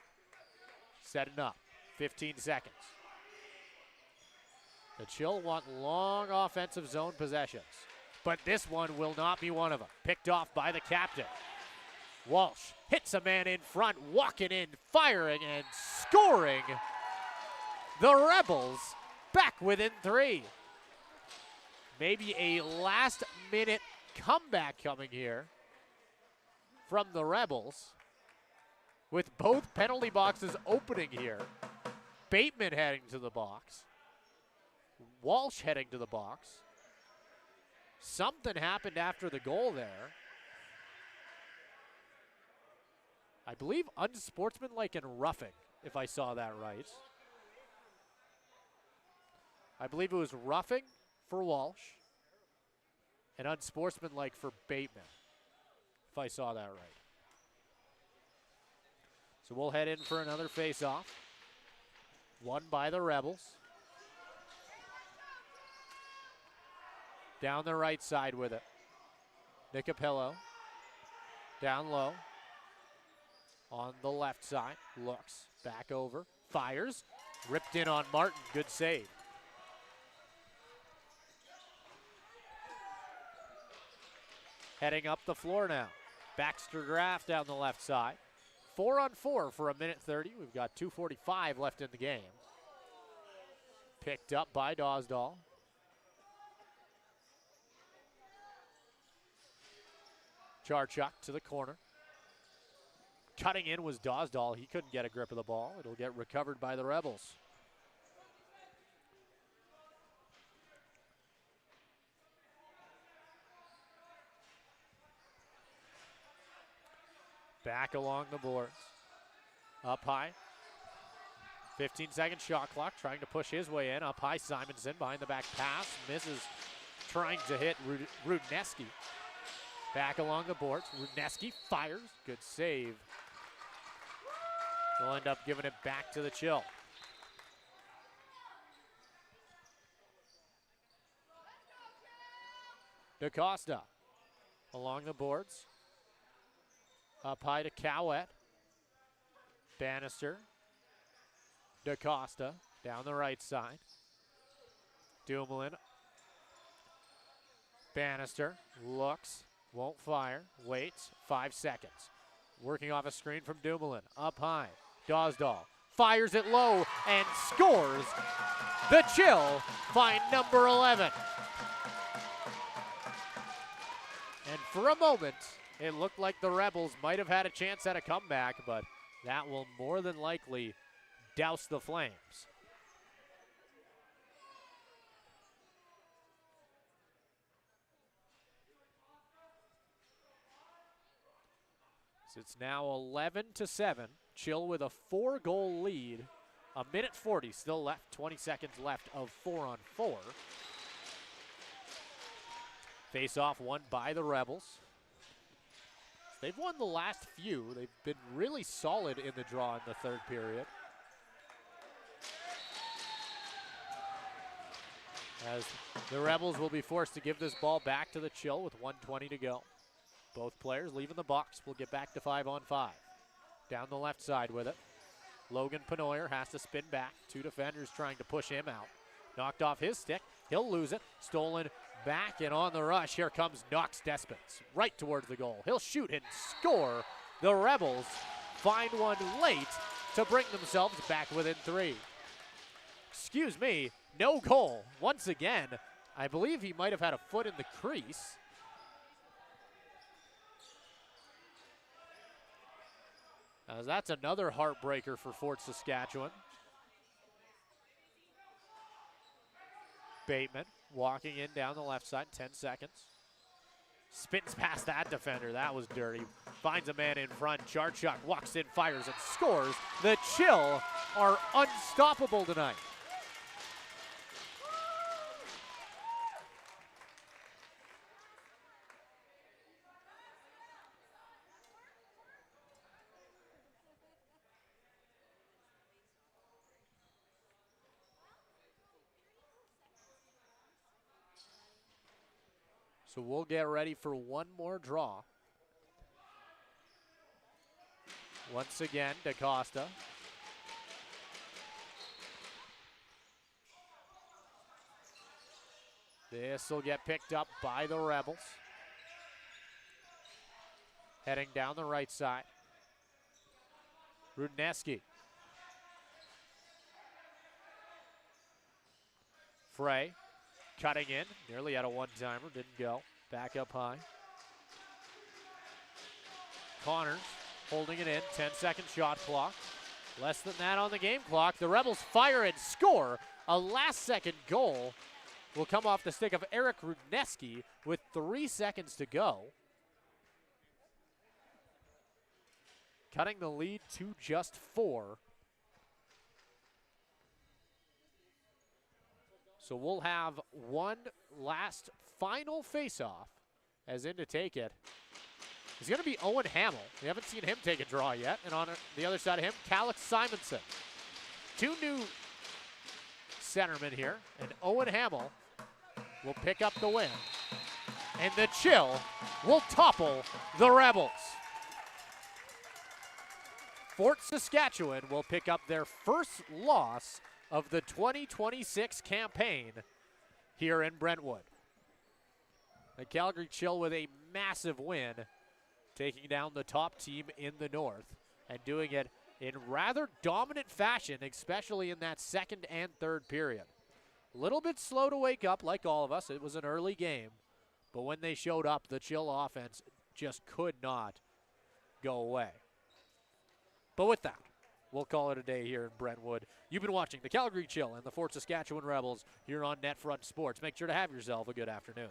A: setting up, 15 seconds. The Chill want long offensive zone possessions, but this one will not be one of them. Picked off by the captain. Walsh hits a man in front, walking in, firing, and scoring. The Rebels back within 3. Maybe a last-minute comeback coming here from the Rebels, with both penalty boxes opening here. Bateman heading to the box. Walsh heading to the box. Something happened after the goal there. I believe unsportsmanlike and roughing, if I saw that right. I believe it was roughing for Walsh and unsportsmanlike for Bateman, if I saw that right. So we'll head in for another face-off. Won by the Rebels. Down the right side with it. Nicapello. Down low. On the left side. Looks. Back over. Fires. Ripped in on Martin. Good save. Heading up the floor now. Baxter Graff down the left side. 4-on-4 for 1:30. We've got 2:45 left in the game. Picked up by Dosdall. Jarchuk to the corner. Cutting in was Dosdall. He couldn't get a grip of the ball. It'll get recovered by the Rebels. Back along the boards. Up high. 15-second shot clock, trying to push his way in. Up high, Simonson behind the back pass. Misses, trying to hit Rudneski. Back along the boards. Rudneski fires. Good save. They'll end up giving it back to the Chill. DaCosta along the boards. Up high to Cowett. Bannister. DaCosta down the right side. Dumoulin. Bannister looks, won't fire, waits, 5 seconds. Working off a screen from Dumoulin. Up high, Dosdall fires it low and scores. The Chill find number 11. And for a moment, it looked like the Rebels might have had a chance at a comeback, but that will more than likely douse the Flames. So it's now 11-7. Chill with a 4-goal lead. A minute 40 still left, 20 seconds left of 4-on-4. Face-off won by the Rebels. They've won the last few. They've been really solid in the draw in the third period. As the Rebels will be forced to give this ball back to the Chill with 1:20 to go. Both players leaving the box. We'll get back to 5-on-5. Down the left side with it. Logan Penoyer has to spin back. 2 defenders trying to push him out. Knocked off his stick. He'll lose it. Stolen back and on the rush. Here comes Knox Despens right towards the goal. He'll shoot and score. The Rebels find one late to bring themselves back within 3. Excuse me, no goal. Once again, I believe he might have had a foot in the crease. As that's another heartbreaker for Fort Saskatchewan. Bateman walking in down the left side, 10 seconds. Spins past that defender, that was dirty. Finds a man in front, Charchuk walks in, fires and scores. The Chill are unstoppable tonight. So we'll get ready for one more draw. Once again, DaCosta. This will get picked up by the Rebels. Heading down the right side. Rudneski. Frey. Cutting in, nearly had a one-timer, didn't go. Back up high. Connors holding it in, 10-second shot clock. Less than that on the game clock. The Rebels fire and score. A last-second goal will come off the stick of Eric Rudneski with 3 seconds to go. Cutting the lead to just 4. So we'll have one last final face-off, as in to take it. It's going to be Owen Hamill. We haven't seen him take a draw yet. And on the other side of him, Calix Simonson. 2 new centermen here. And Owen Hamill will pick up the win. And the Chill will topple the Rebels. Fort Saskatchewan will pick up their first loss of the 2026 campaign here in Brentwood. The Calgary Chill with a massive win, taking down the top team in the north and doing it in rather dominant fashion, especially in that second and third period. A little bit slow to wake up, like all of us. It was an early game, but when they showed up, the Chill offense just could not go away. But with that, we'll call it a day here in Brentwood. You've been watching the Calgary Chill and the Fort Saskatchewan Rebels here on NetFront Sports. Make sure to have yourself a good afternoon.